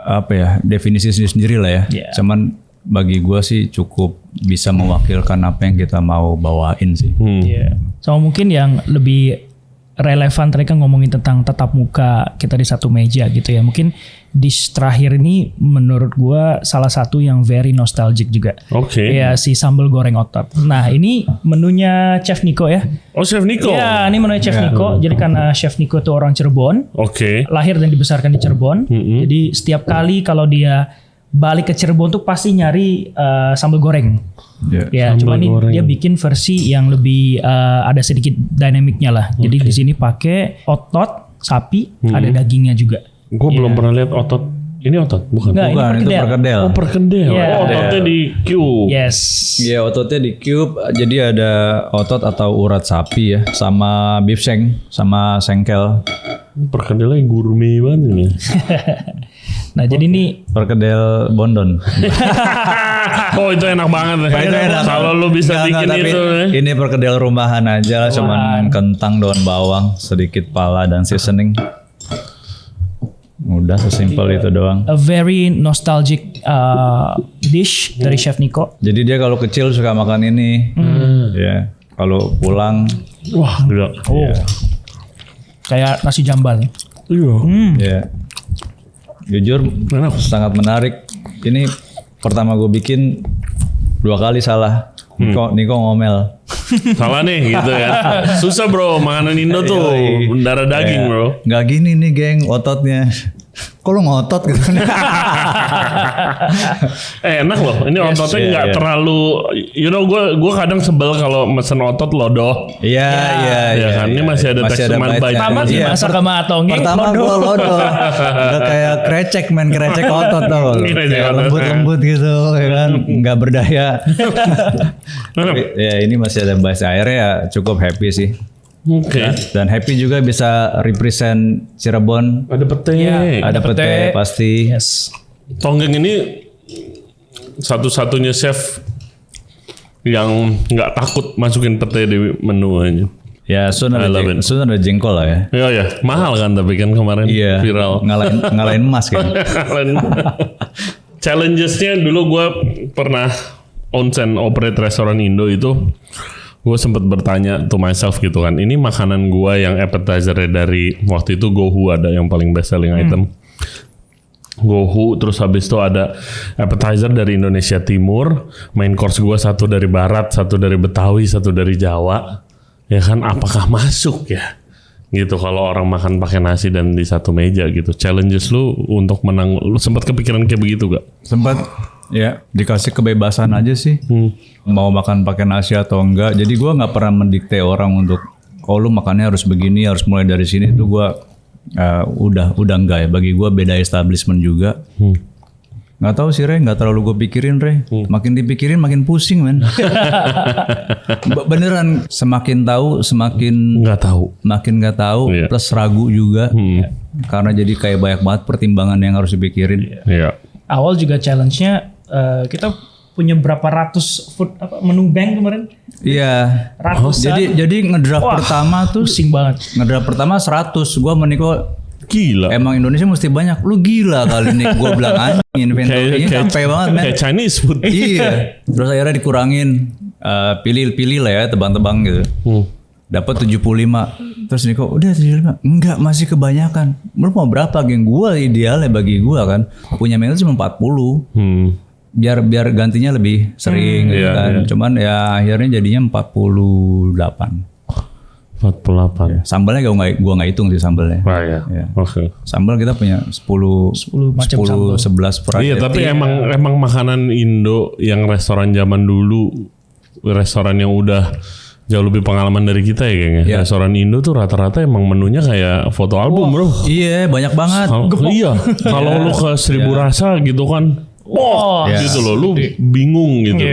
apa ya definisi sendiri lah ya. Yeah. Cuman bagi gua sih cukup bisa mewakilkan apa yang kita mau bawain sih. Iya. Sama mungkin yang lebih relevan tadi kan ngomongin tentang tatap muka kita di satu meja gitu ya. Mungkin dish terakhir ini menurut gua salah satu yang very nostalgic juga. Oke. Ya si sambal goreng otot. Nah ini menunya Chef Nico ya. Oh, Chef Nico. Ya ini menunya Chef Nico. Jadi karena Chef Nico itu orang Cirebon. Oke. Lahir dan dibesarkan di Cirebon. Jadi setiap kali kalau dia balik ke Cirebon tuh pasti nyari sambal goreng. Ya, cuma ini dia bikin versi yang lebih ada sedikit dinamiknya lah. Jadi di sini pakai otot sapi, ada dagingnya juga. Gue belum pernah lihat otot. Ini otot bukan? Enggak, Bukan, ini itu perkedel. Oh, perkedel. Iya. Oh, ototnya di cube. Yes. Iya, ototnya di cube. Jadi ada otot atau urat sapi ya, sama beef shank, sama sengkel. Perkedelnya gourmet banget ini. Nah, jadi ini Perkedel Bondon. Oh, itu enak banget. Itu enak. Kalau lu bisa Enggak, bikin tapi itu. ini perkedel rumahan aja lah, cuman kentang, daun bawang, sedikit pala dan seasoning. Udah sesimpel itu doang. a very nostalgic dish dari Chef Nico. Jadi dia kalau kecil suka makan ini. Ya, kalau pulang Wah, gila. Oh. Kayak nasi jambal. Iya. ya. Jujur Enak. sangat menarik. Ini pertama gue bikin 2 kali salah. Niko ngomel. Salah nih gitu ya. Susah bro, makanan Indo tuh darah daging bro. Nggak gini nih geng ototnya. Kok lu ngotot gitu? Enak loh. Ini ototnya nggak terlalu. You know, gue kadang sebel kalau mesen otot lodoh. Iya. Ya kan, ini masih ada tekstur bite-nya. bite. Pertama sih Iya, masak sama atongeng. Pertama gue lodoh. Udah kayak krecek otot tau. Krecek Kayak otot. lembut-lembut gitu ya kan. Nggak berdaya. Tapi, ya ini masih ada bite. Akhirnya ya cukup happy sih. Oke. Dan happy juga bisa represent Cirebon. Ada pete. Ada pete pasti. Yes. Tonggeng ini satu-satunya chef yang nggak takut masukin pete di menu aja. Ya soon ada jengkol lah ya. Iya ya, mahal kan tapi kan kemarin Iya. viral. Ngalahin emas kan. Challenges-nya dulu gue pernah onsen operate restoran Indo itu, gue sempat bertanya to myself gitu kan, ini makanan gue yang appetizer dari waktu itu Gohu ada yang paling best selling item. Gohu, terus habis itu ada appetizer dari Indonesia Timur, main course gue satu dari Barat, satu dari Betawi, satu dari Jawa. Ya kan, apakah masuk ya? Gitu kalau orang makan pakai nasi dan di satu meja gitu. Challenges lu untuk menang, lu sempat kepikiran kayak begitu gak? Sempat Ya, dikasih kebebasan aja sih. Mau makan pakai nasi atau enggak. Jadi gue nggak pernah mendikte orang untuk, oh lu makannya harus begini, harus mulai dari sini. Itu gue udah enggak ya. Bagi gue beda establishment juga. Nggak tahu sih Re, nggak terlalu gue pikirin Re. Makin dipikirin makin pusing men. Beneran, semakin tahu semakin makin nggak tahu, plus ragu juga. Karena jadi kayak banyak banget pertimbangan yang harus dipikirin. Awal juga challenge-nya kita punya berapa ratus food menu bank kemarin? Iya. Ratusan. Jadi ngedraft pertama tuh pusing banget. Ngedraft pertama 100. Gua meniko gila. Emang Indonesia mesti banyak. Lu gila kali nih. Gua bilang anjing inventory-nya sampai banget men. Kayak Chinese food. Iya. Terus akhirnya dikurangin. Pilih lah ya, tebang-tebang gitu. Dapat 75. Terus Niko, udah 75. Enggak, masih kebanyakan. Lu mau berapa, geng? Gua idealnya bagi gua kan punya menu cuma 40. Biar gantinya lebih sering gitu kan. Cuman ya akhirnya jadinya 48. 48. Sambalnya gua nggak hitung sih sambalnya. Ya. Oke. Sambal kita punya 10 macam sambal. 11 variety. Iya, tapi emang makanan Indo yang restoran zaman dulu, restoran yang udah jauh lebih pengalaman dari kita ya kayaknya. Ya. Restoran Indo tuh rata-rata emang menunya kayak foto album, bro. Iya, banyak banget. Iya, kalau lu ke Seribu Rasa gitu kan, gitu loh, lu bingung gitu.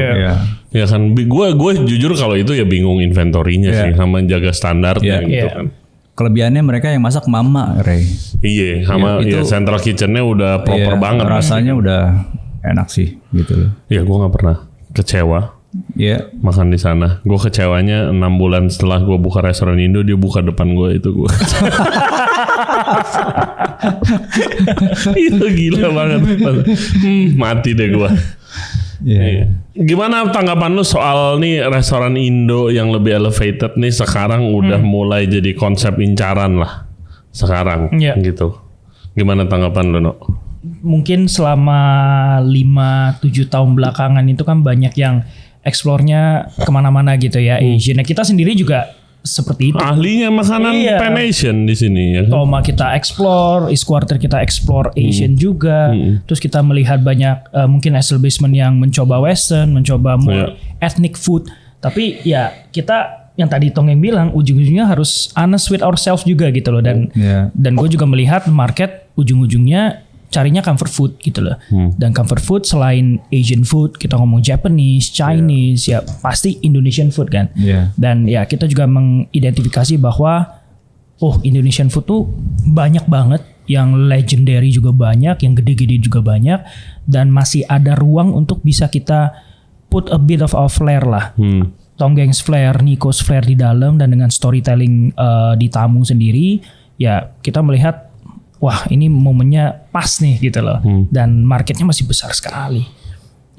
Ya kan, gue jujur kalau itu ya bingung inventorinya sih, sama jaga standarnya gitu kan. Kelebihannya mereka yang masak mama, Ray. Iya, sama itu central kitchennya udah proper banget. Rasanya udah enak sih, gitu loh. Ya gue nggak pernah kecewa. Iya. Makan di sana. Gue kecewanya 6 bulan setelah gue buka restoran Indo, dia buka depan gue, itu gue. Itu gila banget. Mati deh gue. Iya. Gimana tanggapan lu soal nih restoran Indo yang lebih elevated nih sekarang udah mulai jadi konsep incaran lah sekarang gitu. Gimana tanggapan lu, No? Mungkin selama 5-7 tahun belakangan itu kan banyak yang explore-nya kemana-mana gitu ya, Asian. Nah, kita sendiri juga seperti itu. Ahlinya makanan Pan Asian di sini ya. Toma kita explore, East Quarter kita explore Asian juga. Terus kita melihat banyak mungkin establishment yang mencoba Western, mencoba more ethnic food. Tapi ya kita yang tadi Tongeng bilang ujung-ujungnya harus honest with ourselves juga gitu loh. Dan gue juga melihat market ujung-ujungnya carinya comfort food gitu loh. Dan comfort food selain Asian food, kita ngomong Japanese, Chinese, ya pasti Indonesian food kan. Dan ya kita juga mengidentifikasi bahwa Indonesian food tuh banyak banget, yang legendary juga banyak, yang gede-gede juga banyak, dan masih ada ruang untuk bisa kita put a bit of our flair lah. Tonggeng's flair, Nico's flair di dalam, dan dengan storytelling di tamu sendiri, ya kita melihat wah ini momennya pas nih gitu loh. Dan marketnya masih besar sekali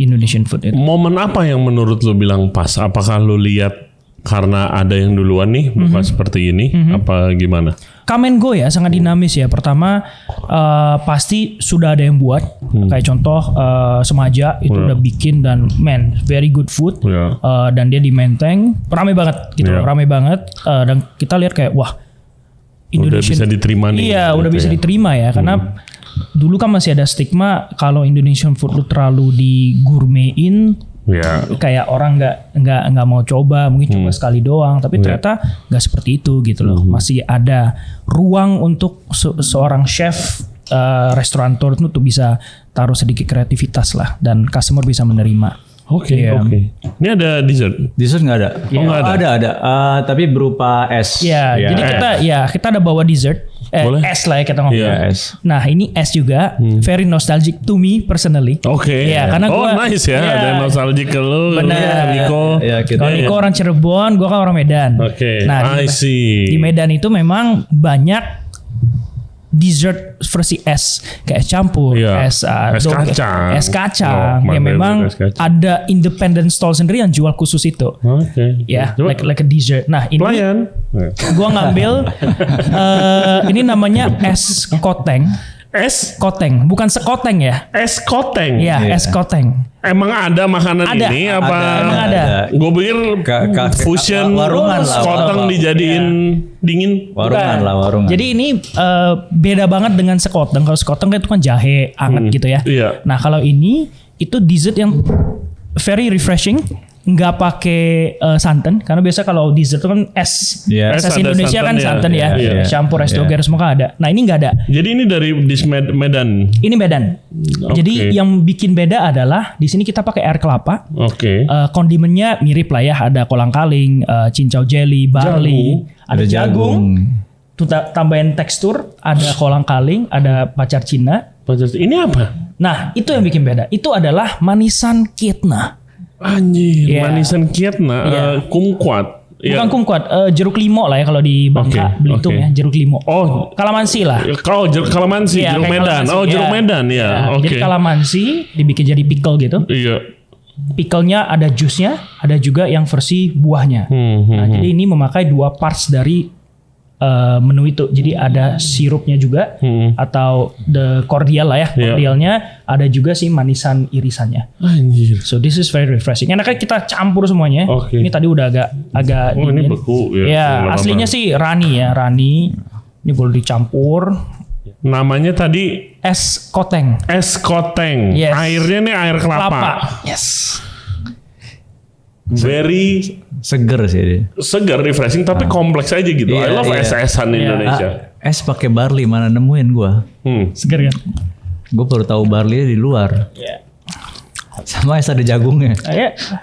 Indonesian food itu. Momen apa yang menurut lu bilang pas? Apakah lu lihat karena ada yang duluan nih buka seperti ini, apa gimana? Come and go ya, sangat dinamis ya. Pertama pasti sudah ada yang buat, kayak contoh Semaja itu udah bikin, dan very good food. Dan dia di Menteng rame banget gitu, rame banget. Dan kita lihat kayak wah, Indonesian, udah bisa diterima nih. Iya, udah bisa diterima ya, karena dulu kan masih ada stigma kalau Indonesian food lu terlalu digurmein, kayak orang nggak mau coba, mungkin coba sekali doang, tapi ternyata nggak seperti itu gitu loh. Masih ada ruang untuk seorang chef, restorator itu bisa taruh sedikit kreativitas lah, dan customer bisa menerima. Oke. Ini ada dessert? Dessert nggak ada. Ada. Tapi berupa es. Jadi kita ada bawa dessert. Es lah ya kita ngomong. Es. Nah ini es juga very nostalgic to me personally. Karena nice ya. Ada nostalgic ke lu. Benar. Nico. Kalau Nico orang Cirebon, gue kan orang Medan. Nah di Medan itu memang banyak dessert versi es, kayak es campur, es kacang, yang memang ada independent stall sendiri yang jual khusus itu. Like a dessert. Nah ini gua ngambil ini namanya es koteng. Es koteng, bukan sekoteng ya? Es koteng. Es koteng. Emang ada makanan ini apa? Emang ada. Gue pikir fusion sekoteng dijadiin dingin. Warungan. Jadi ini beda banget dengan sekoteng. Kalau sekoteng itu kan jahe anget gitu ya. Nah kalau ini Itu dessert yang very refreshing. Nggak pakai santan karena biasa kalau dessert itu kan es Es ada Indonesia kan santan ya, campur es doger semua kan ada. Nah ini nggak ada. Jadi ini dari Medan. Ini Medan. Jadi yang bikin beda adalah di sini kita pakai air kelapa. Oke. Kondimennya mirip lah ya, ada kolang-kaling, cincau jelly, barley, ada jagung. Tuh tambahin tekstur, ada kolang-kaling, ada pacar Cina. Ini apa? Nah itu yang bikin beda. Itu adalah manisan Kietna. Anjir, manisan Kietna, kumquat. Bukan kumquat, jeruk limau lah ya kalau di Bangka, Belitung ya, jeruk limau. Oh, kalamansi lah. Kalau kalamansi, jeruk Medan. Kalamansi, jeruk Medan ya. Jadi kalamansi dibikin jadi pickle gitu. Iya. Pickle-nya ada jusnya, ada juga yang versi buahnya. Nah, jadi ini memakai 2 parts dari menu itu. Jadi ada sirupnya juga atau the cordial lah ya, cordialnya, ada juga sih manisan irisannya. Anjir. So this is very refreshing. Enaknya kita campur semuanya. Ini tadi udah agak ini beku ya. Ya, aslinya sih rani ya, rani. Ini boleh dicampur. Namanya tadi Es koteng. Es koteng. Yes. Airnya nih air kelapa. Yes. Very seger sih dia. segar, refreshing, tapi kompleks aja gitu. I love es-esan Indonesia. Es pakai barley mana nemuin gua. Segar kan? Gua baru tahu barley di luar. Sama es ada jagungnya.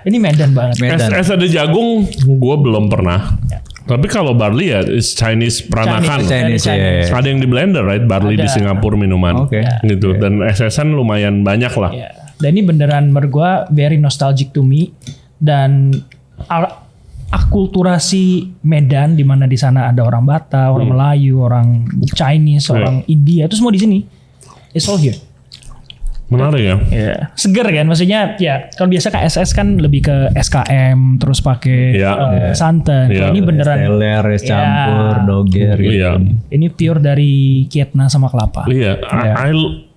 Ini Medan banget. Es ada jagung, gue belum pernah. Tapi kalau barley ya, is Chinese peranakan. Chinese. Ada yang di blender, right? Barley di Singapura minuman, gitu. Dan es-esan lumayan banyak lah. Dan ini beneran menurut gue very nostalgic to me. Dan akulturasi Medan, di mana di sana ada orang Batak, orang Melayu, orang Chinese, orang India, itu semua di sini. It's all here. Menarik ya. Seger kan, maksudnya ya kalau biasa KSS kan lebih ke SKM terus pakai santan. Ini beneran teler, es campur, doger gitu. Ini pure dari Kietna sama kelapa.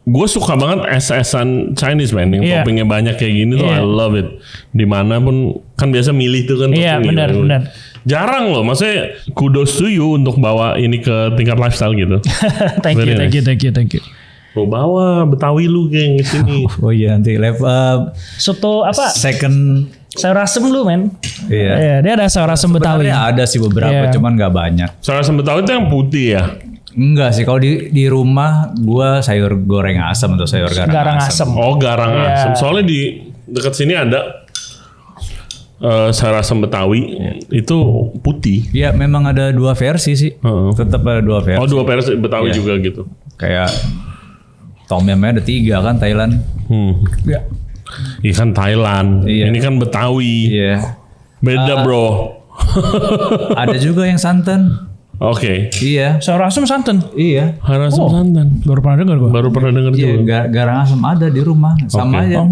Gue suka banget es-esan Chinese man, yang toppingnya banyak kayak gini tuh. I love it. Dimanapun kan biasa milih tuh kan. Iya benar. Jarang loh, maksudnya kudos to you untuk bawa ini ke tingkat lifestyle gitu. Thank you. Lo bawa Betawi lu geng sini. Oh iya nanti soto apa? Second sayur asem lu men. Iya. Dia ada sayur asem Betawi. Ada sih beberapa, cuman nggak banyak. Sayur asem Betawi itu yang putih ya? Enggak sih, kalau di rumah gua sayur goreng asam atau sayur garang asam. Oh garang asam. Soalnya di dekat sini ada sayur asam Betawi itu putih. Iya memang ada 2 versi sih. Tetap ada 2 versi. Oh 2 versi Betawi juga gitu. Kayak tom yumnya ada 3 kan Thailand. Ikan Thailand. Ini kan Betawi. Iya. Beda bro. Ada juga yang santan. Oke. Iya. Sayur asem santan. Iya. Sayur asem santan. Baru pernah dengar gua. Baru pernah dengar juga. Iya, garang asam ada di rumah. Sama aja.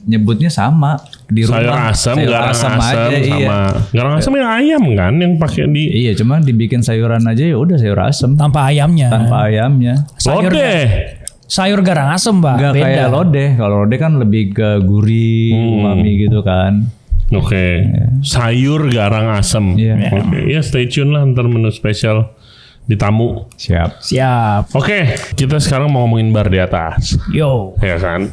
Nyebutnya sama di rumah. Garang asam aja, sama. Garang asam yang ayam kan yang pakai di. Iya, cuman dibikin sayuran aja ya udah sayur asam. Tanpa ayamnya. Lodeh. Sayur garang asem, Pak. Enggak kayak lodeh. Kalau lodeh kan lebih ke gurih, umami gitu kan. Oke. Sayur garang asem. Ya stay tune lah ntar menu spesial di tamu. Siap. Oke, kita sekarang mau ngomongin bar di atas. Yo. Ya kan?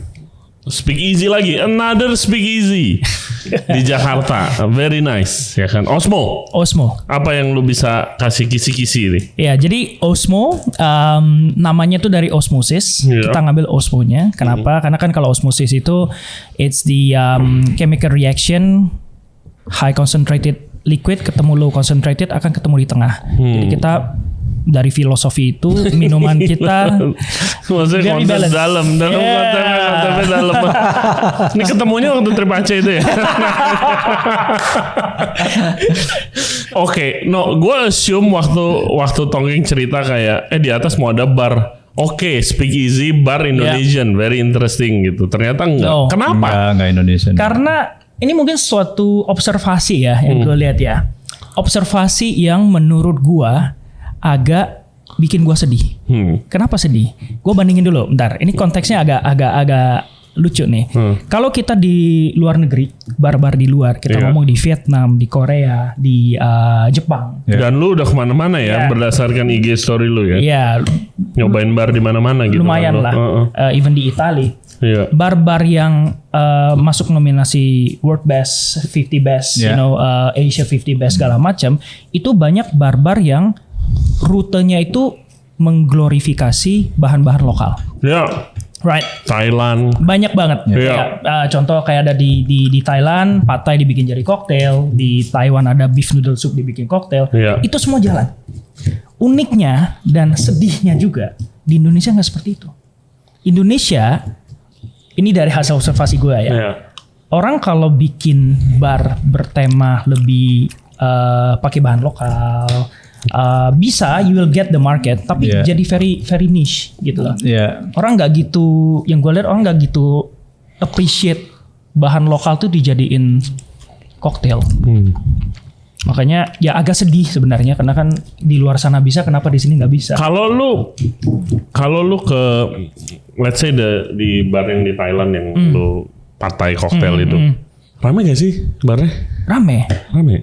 Speak Easy lagi, another Speak Easy di Jakarta, very nice, ya kan? Osmo. Apa yang lu bisa kasih kisi-kisi nih? Ya, jadi Osmo namanya tuh dari osmosis. Kita ngambil osmonya. Kenapa? Karena kan kalau osmosis itu it's the chemical reaction high concentrated liquid ketemu low concentrated akan ketemu di tengah. Jadi kita dari filosofi itu minuman kita maksudnya konsep dalam konsepnya dalam. Ini ketemunya waktu Trip Aceh itu ya. Oke, gue assume waktu Tonggeng cerita kayak di atas mau ada bar. Oke, Speak Easy bar Indonesian, very interesting gitu. Ternyata enggak. No. Kenapa? Enggak Indonesian. Karena ini mungkin suatu observasi ya yang gue lihat ya. Observasi yang menurut gue agak bikin gue sedih. Kenapa sedih? Gue bandingin dulu, bentar. Ini konteksnya agak lucu nih. Kalau kita di luar negeri, bar-bar di luar, kita ngomong di Vietnam, di Korea, di Jepang. Dan lu udah kemana-mana ya, berdasarkan IG story lu ya. Iya. Nyobain bar di mana-mana gitu. Lumayan lah. Even di Italia. Iya. Bar-bar yang masuk nominasi World Best, 50 Best, Asia 50 Best segala macam, itu banyak bar-bar yang rutenya itu mengglorifikasi bahan-bahan lokal. Ya. Right. Thailand. Banyak banget. Iya. Contoh kayak ada di Thailand, pad thai dibikin jadi koktail, di Taiwan ada beef noodle soup dibikin koktail. Iya. Itu semua jalan. Uniknya dan sedihnya juga di Indonesia nggak seperti itu. Indonesia ini dari hasil observasi gue ya. Iya. Orang kalau bikin bar bertema lebih pakai bahan lokal, bisa you will get the market, tapi jadi very niche gitu loh. Orang nggak gitu, yang gue lihat orang nggak gitu appreciate bahan lokal tuh dijadiin koktail. Makanya ya agak sedih sebenarnya, karena kan di luar sana bisa, kenapa di sini nggak bisa? Kalau lu ke let's say di bar yang di Thailand yang lu pad thai koktail itu, rame gak sih barnya? Rame.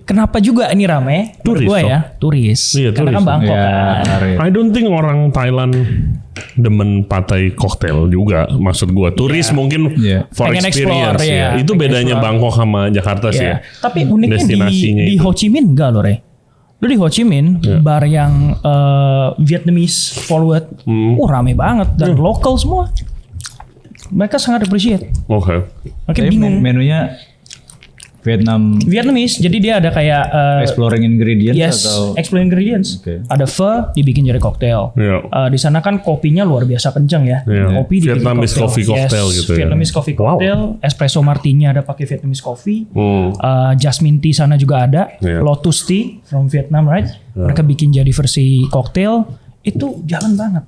Kenapa juga ini rame? Turis gue ya, turis. Iya, karena turis. kan Bangkok kan. I don't think orang Thailand demen pad thai koktail juga. Maksud gue turis mungkin for pengen experience explore, Itu bedanya Bangkok sama Jakarta sih ya. Tapi uniknya di Ho Chi Minh enggak loh, Re. Lu di Ho Chi Minh, bar yang Vietnamese forward, rame banget dan lokal semua. Mereka sangat appreciate. Oke. Makanya bingung. Menunya Vietnamese, jadi dia ada kayak exploring ingredients atau exploring ingredients. Ada pho dibikin jadi koktail. Di sana kan kopinya luar biasa kenceng ya. Kopi dibikin Vietnamese coffee cocktail gitu ya. Vietnamese coffee cocktail, espresso martini ada pakai Vietnamese coffee. Jasmine tea sana juga ada. Lotus tea from Vietnam, right? Mereka bikin jadi versi koktail, itu jalan banget.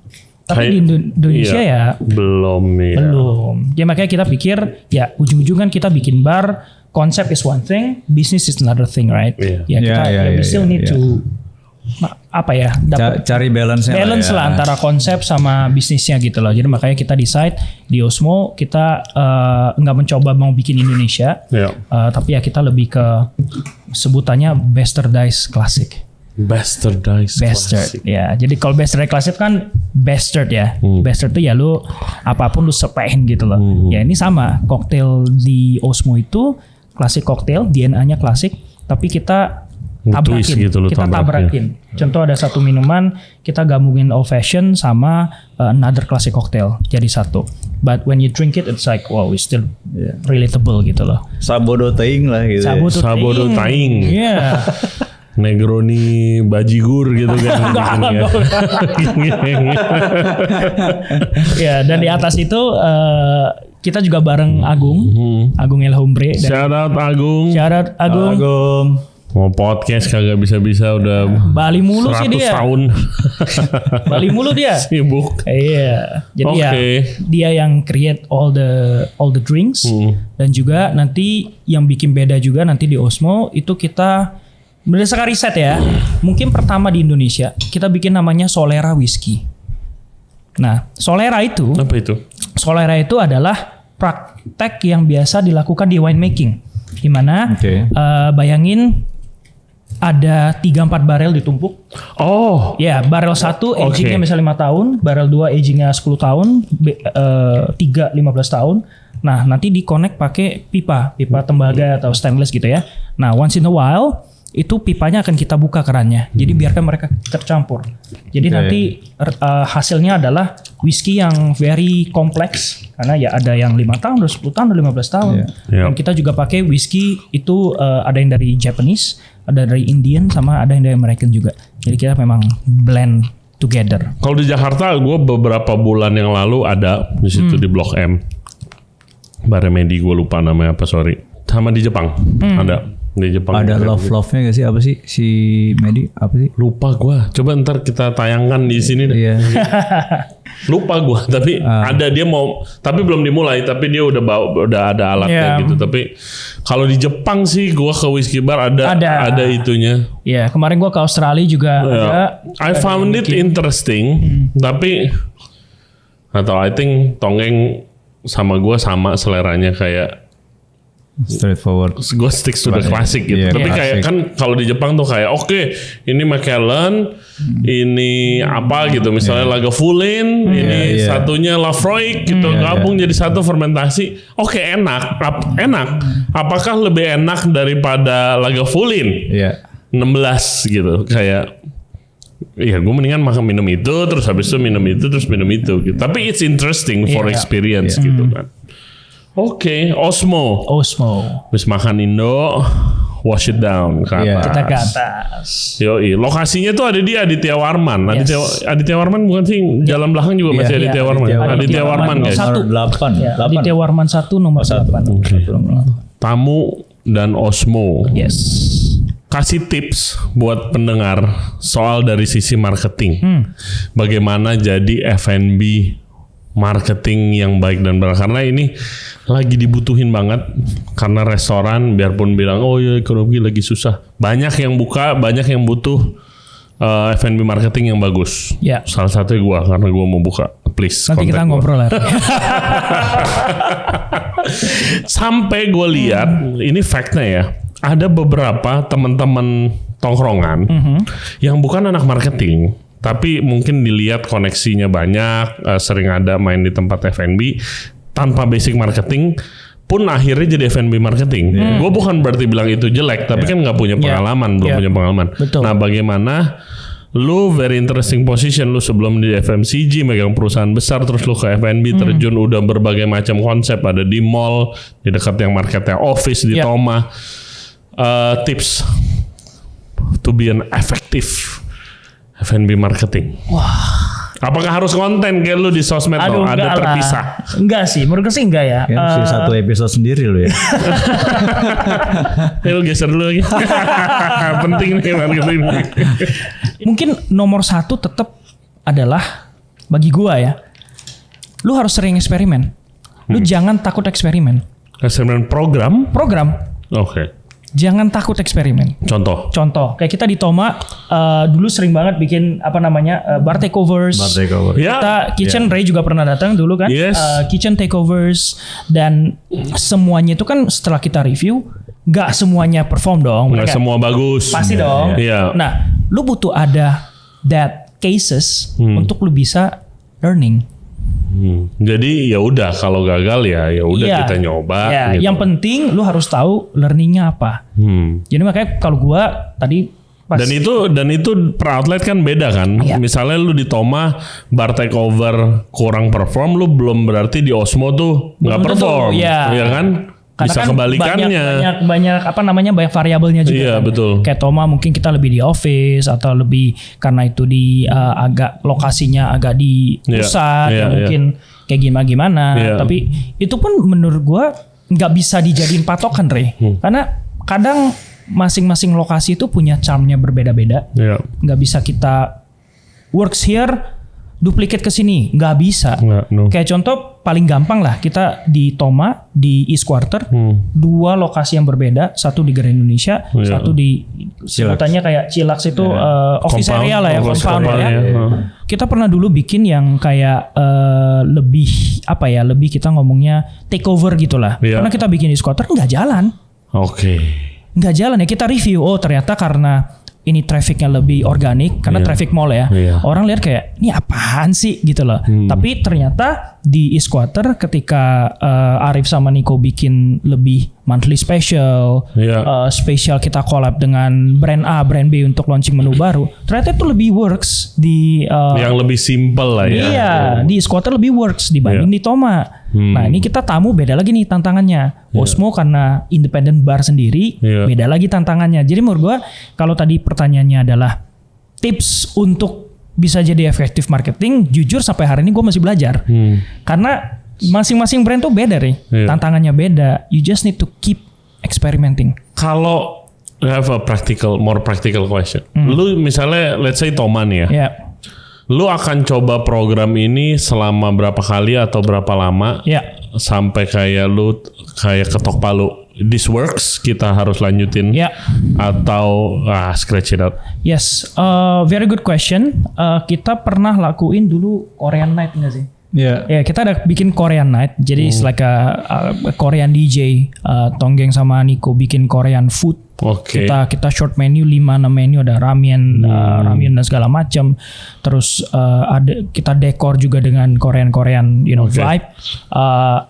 Tapi di Indonesia ya belum. Ya makanya kita pikir ya ujung-ujung kan kita bikin bar, konsep is one thing, business is another thing, right? We still need to cari balance lah antara konsep sama bisnisnya gitu loh. Jadi makanya kita decide di Osmo kita nggak mencoba mau bikin Indonesia, tapi ya kita lebih ke sebutannya bastardized classic. Bastard. Ya, jadi kalau bastard classic kan bastard ya. Bastard tuh ya lu apapun lu sepehin gitu loh. Ya ini sama, koktail di Osmo itu klasik koktail, DNA-nya klasik, tapi kita tabrakin, gitu tabrakin. Contoh ada satu minuman kita gabungin old fashion sama another classic cocktail jadi satu. But when you drink it, it's like wow, it's still relatable gitu loh. Sabodo Taing lah gitu. Sabodo Taing. Iya. Negroni bajigur gitu kan. Ya, dan di atas itu kita juga bareng Agung El Hombre. Shout out Agung. Mau podcast kagak bisa-bisa udah Bali mulu sih dia. 100 tahun. Bali mulu dia. Sibuk. Iya. Jadi ya dia yang create all the drinks dan juga nanti yang bikin beda juga nanti di Osmo itu kita berdasarkan riset ya, mungkin pertama di Indonesia kita bikin namanya Solera Whiskey. Nah, Solera itu apa itu? Solera itu adalah praktek yang biasa dilakukan di winemaking, di mana bayangin ada 3-4 barel ditumpuk. Oh. Ya, barel 1 agingnya misalnya 5 tahun, barel 2 agingnya 10 tahun, 3 15 tahun. Nah, nanti di connect pakai pipa tembaga atau stainless gitu ya. Nah, once in a while itu pipanya akan kita buka kerannya. Jadi biarkan mereka tercampur. Jadi nanti hasilnya adalah whisky yang very kompleks. Karena ya ada yang 5 tahun, 10 tahun, 15 tahun. Dan kita juga pakai whisky itu ada yang dari Japanese, ada dari Indian, sama ada yang dari American juga. Jadi kita memang blend together. Kalau di Jakarta gue beberapa bulan yang lalu ada di situ di Blok M. Bar Remedi, gue lupa namanya apa, sorry. Sama di Jepang ada. Di Jepang ada love-nya gak sih? Apa sih si Medi? Apa sih? Lupa gue. Coba ntar kita tayangkan di sini deh. Iya. Lupa gue. Tapi ada dia mau. Tapi belum dimulai. Tapi dia udah ada alatnya gitu. Tapi kalau di Jepang sih gue ke whiskey bar ada itunya. Iya. Kemarin gue ke Australia juga ada. I found it interesting. Tapi atau I think Tonggeng sama gue sama seleranya kayak straightforward. Gue stick to the classic gitu. Yeah, Tapi kayak classic. kan kalau di Jepang tuh kayak oke, ini Macallan, ini apa gitu. Misalnya Lagavulin, ini satunya Lafroig gitu, gabung jadi satu fermentasi. Oke, enak. Enak. Apakah lebih enak daripada Lagavulin? Iya. 16 gitu. Kayak iya, gue mendingan makan minum itu, terus habis itu minum itu, terus minum itu gitu. Tapi it's interesting for experience gitu kan. Oke, Osmo. Habis makan Indo, wash it down ke atas. Kita ke atas. Yoi, lokasinya tuh ada di Aditya Warman. Aditya Warman bukan sih? Jalan belakang juga masih Aditya Warman. Aditya Warman guys. Nomor 8. Aditya Warman 1 nomor 8. Tamu dan Osmo. Yes. Kasih tips buat pendengar soal dari sisi marketing. Bagaimana jadi F&B marketing yang baik dan benar. Karena ini lagi dibutuhin banget. Karena restoran biarpun bilang, oh ya ekonomi lagi susah. Banyak yang buka, banyak yang butuh F&B marketing yang bagus. Ya. Salah satunya gua, karena gua mau buka. Please, nanti kita ngobrol lah. Sampai gue lihat, ini fact-nya ya. Ada beberapa teman-teman tongkrongan yang bukan anak marketing, tapi mungkin dilihat koneksinya banyak, sering ada main di tempat F&B tanpa basic marketing pun akhirnya jadi F&B marketing. Gue bukan berarti bilang itu jelek, tapi kan nggak punya pengalaman, belum punya pengalaman. Betul. Nah, bagaimana lu very interesting position lu sebelum di FMCG megang perusahaan besar, terus lu ke F&B terjun udah berbagai macam konsep, ada di mall, di dekat yang marketnya Office di Toma. Tips to be an effective F&B marketing. Wah. Apakah harus konten kayak lu di sosmed? Aduh, ada terpisah? Enggak sih, menurut gue sih enggak ya. Mesti satu episode sendiri lu ya. Lu geser dulu lagi. Penting nih marketing. Mungkin nomor 1 tetap adalah bagi gua ya. Lu harus sering eksperimen. Lu jangan takut eksperimen. Eksperimen program? Oke. Jangan takut eksperimen. Contoh, kayak kita di Toma dulu sering banget bikin bar takeovers. Kita kitchen Ray juga pernah datang dulu kan. Yes. Kitchen takeovers, dan semuanya itu kan setelah kita review, nggak semuanya perform dong. Nggak semua bagus. Pasti dong. Iya. Nah, lu butuh ada that cases untuk lu bisa learning. Jadi ya udah, kalau gagal ya udah kita nyoba. Gitu. Yang penting lu harus tahu learningnya apa. Jadi makanya kalau gua tadi pas, dan itu per outlet kan beda kan. Misalnya lu di Toma bar takeover kurang perform, lu belum berarti di Osmo tuh nggak perform, ya kan? Karena bisa kan kebalikannya. Banyak variabelnya juga. Iya, kan. betul. Kayak Toma mungkin kita lebih di office, atau lebih karena itu di agak lokasinya agak di pusat, mungkin kayak gimana. Tapi itu pun menurut gua nggak bisa dijadiin patokan, Re. Karena kadang masing-masing lokasi itu punya charmnya berbeda-beda. Nggak bisa kita works here duplicate ke sini, nggak bisa. Kayak contoh paling gampang lah, kita di Toma di East Quarter, 2 lokasi yang berbeda, satu di Grand Indonesia, satu di sebutannya kayak Chillax itu office area lah ya, compound ya. Kita pernah dulu bikin yang kayak lebih kita ngomongnya takeover gitulah. Karena kita bikin di East Quarter nggak jalan. Nggak jalan ya, kita review, oh ternyata karena ini trafficnya lebih organik karena traffic mall ya. Orang lihat kayak ini apaan sih gitu loh. Tapi ternyata di East Quarter ketika Arif sama Nico bikin lebih monthly special, special kita collab dengan brand A, brand B untuk launching menu baru. Ternyata itu lebih works di yang lebih simple lah ya. Iya, di East Quarter lebih works dibanding di Toma. Nah, ini kita tamu beda lagi nih tantangannya. Osmo karena independent bar sendiri, beda lagi tantangannya. Jadi menurut gua kalau tadi pertanyaannya adalah tips untuk bisa jadi efektif marketing, jujur sampai hari ini gua masih belajar. Karena masing-masing brand tuh beda nih. Tantangannya beda. You just need to keep experimenting. Kalau I have a more practical question. Lu misalnya let's say Toma nih ya. Lu akan coba program ini selama berapa kali atau berapa lama? Sampai kayak lu kayak ketok palu. This works, kita harus lanjutin. Atau scratch it out. Yes, very good question. Kita pernah lakuin dulu Korean Night nggak sih? Iya. Ya kita ada bikin Korean night, jadi it's like a Korean DJ, Tonggeng sama Nico bikin Korean food. Oke. Kita short menu 5-6 menu, ada ramen, ramen dan segala macam. Terus ada kita dekor juga dengan Korean vibe.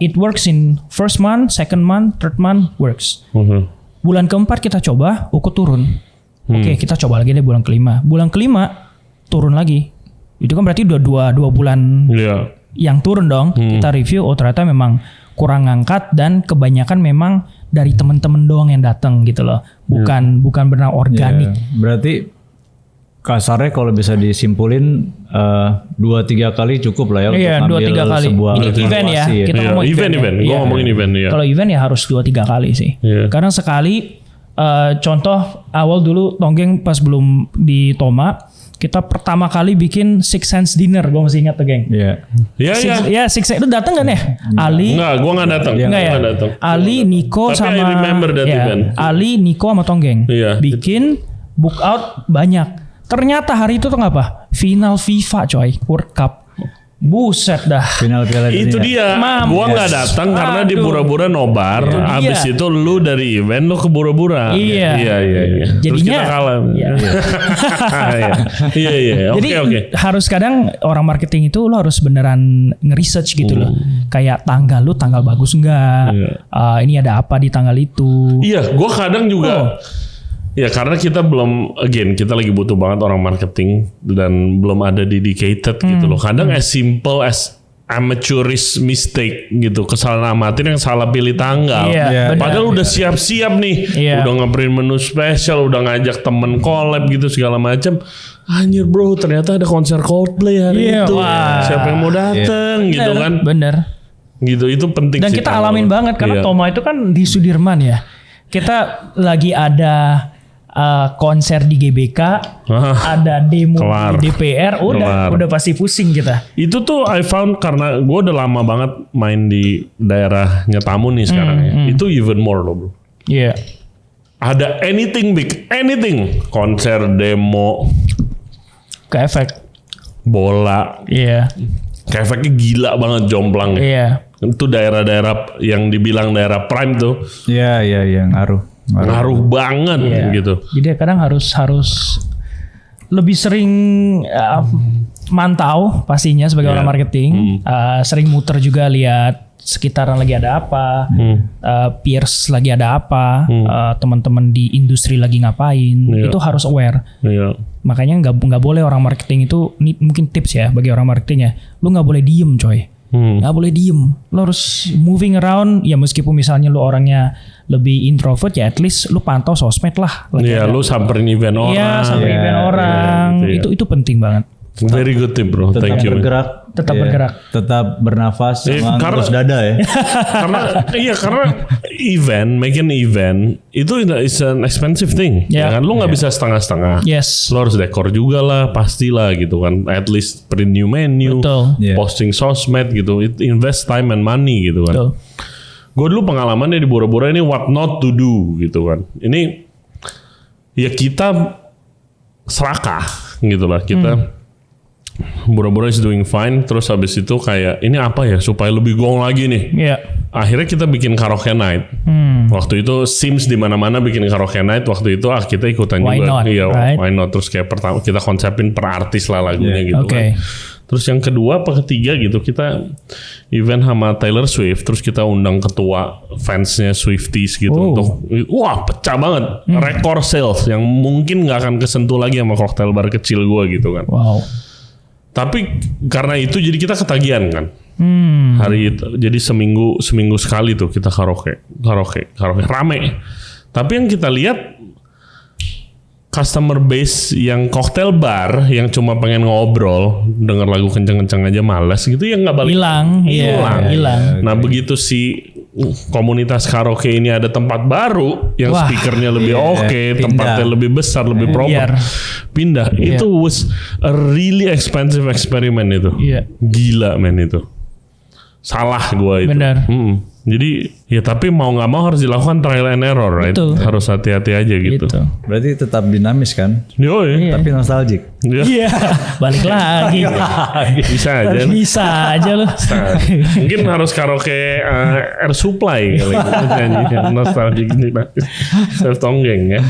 It works in first month, second month, third month works. Bulan keempat kita coba, Uko turun. Oke, kita coba lagi deh bulan kelima. Bulan kelima turun lagi. Itu kan berarti udah dua bulan. Iya. Yang turun dong. Kita review, ternyata memang kurang ngangkat dan kebanyakan memang dari temen-temen doang yang datang gitu loh. Bukan benar organik. Berarti kasarnya kalau bisa disimpulin 2-3 kali cukup lah ya untuk ngambil 2-3 kali. sebuah Ini event ya. evaluasi Kita ngomong event. Gue ngomongin event ya. Kalau event ya harus 2-3 kali sih. Karena sekali contoh awal dulu Tonggeng pas belum di Toma, kita pertama kali bikin Six Sense Dinner, gue masih ingat tuh geng. Iya. Ya Six Sense, lu dateng kan ya? Ali. Enggak, gue nggak datang. Enggak ya? Ali, Nico Tapi sama I remember that event. Ali, Nico sama Tonggeng. Iya. Bikin book out banyak. Ternyata hari itu tuh ngapa? Final FIFA coy, World Cup. Buset dah. Final Piala Dunia. Itu dia. Gua nggak datang karena di Bura-Bura nobar. Abis itu lu dari event lu ke Bura-Bura. Iya. Terus Jadinya, kita kalah. Iya. Jadi harus kadang orang marketing itu lo harus beneran nge-research gitu loh. Kayak tanggal bagus nggak? Ini ada apa di tanggal itu? Iya, gua kadang juga. Ya karena kita belum, kita lagi butuh banget orang marketing dan belum ada dedicated gitu loh. Kadang as simple as amateurish mistake gitu, kesalahan amatir yang salah pilih tanggal. Padahal udah siap-siap nih, udah nge-print menu spesial, udah ngajak temen collab gitu segala macam. Anjir bro, ternyata ada konser Coldplay hari itu. Siapa yang mau dateng gitu kan? Bener. Gitu, itu penting. Dan sih kita alamin banget karena Toma itu kan di Sudirman ya. Kita lagi ada konser di GBK, ada demo di DPR, udah pasti pusing kita. Itu tuh I found karena gue udah lama banget main di daerahnya Tamu nih sekarang ya. Itu even more loh bro. Iya. Ada anything big, anything, konser, demo, ke efek bola. Iya. Ke efeknya gila banget jomplang. Iya. Itu daerah-daerah yang dibilang daerah prime tuh. Iya, Ngaruh banget gitu. Jadi kadang harus lebih sering mantau pastinya sebagai orang marketing, sering muter juga lihat sekitaran lagi ada apa, peers lagi ada apa, teman-teman di industri lagi ngapain, itu harus aware. Makanya nggak boleh orang marketing itu, ini mungkin tips ya bagi orang marketingnya, lu nggak boleh diem coy. Nggak boleh diem, lo harus moving around. Ya meskipun misalnya lo orangnya lebih introvert, ya at least lo pantau sosmed lah. Iya, lo samperin event orang. Iya, samperin event orang. Itu penting banget. Very good tip bro, thank you. Tetap bergerak, tetap bernafas, sama terus dada ya. karena making event itu is an expensive thing. Ya kan, lo nggak bisa setengah-setengah. Yes. Lo harus dekor juga lah, pastilah gitu kan. At least print new menu, posting sosmed gitu. It invest time and money gitu kan. Gue dulu pengalamannya di Bura-Bura ini what not to do gitu kan. Ini ya kita serakah gitu lah kita. Bura-Bura is doing fine, terus habis itu kayak ini apa ya supaya lebih gong lagi nih. Akhirnya kita bikin karaoke night. Waktu itu Sims di mana-mana bikin karaoke night. Waktu itu kita ikutan why juga. Not, why not? Terus kayak pertama kita konsepin per artis lah lagunya gitu kan. Terus yang kedua apa ketiga gitu kita event sama Taylor Swift. Terus kita undang ketua fansnya Swifties gitu untuk pecah banget. Rekor sales yang mungkin nggak akan kesentuh lagi sama cocktail bar kecil gua gitu kan. Tapi karena itu jadi kita ketagihan kan. Hari itu jadi seminggu sekali tuh kita karaoke rame. Tapi yang kita lihat customer base yang cocktail bar yang cuma pengen ngobrol, denger lagu kenceng-kenceng aja malas gitu ya nggak balik. Hilang. Nah begitu si komunitas karaoke ini ada tempat baru yang speakernya lebih tempatnya lebih besar, lebih proper, pindah. Itu was a really expensive experiment itu. Gila men itu. Salah gua itu. Benar. Jadi ya tapi mau nggak mau harus dilakukan trial and error, right? Betul. Harus hati-hati aja gitu. Berarti tetap dinamis kan? Yoi. Tapi nostalgic. Iya, balik lagi. Bisa aja. Bisa aja loh. Mungkin harus karaoke air supply kali gitu nyanyi nostalgia gini Chef Tong geng ya.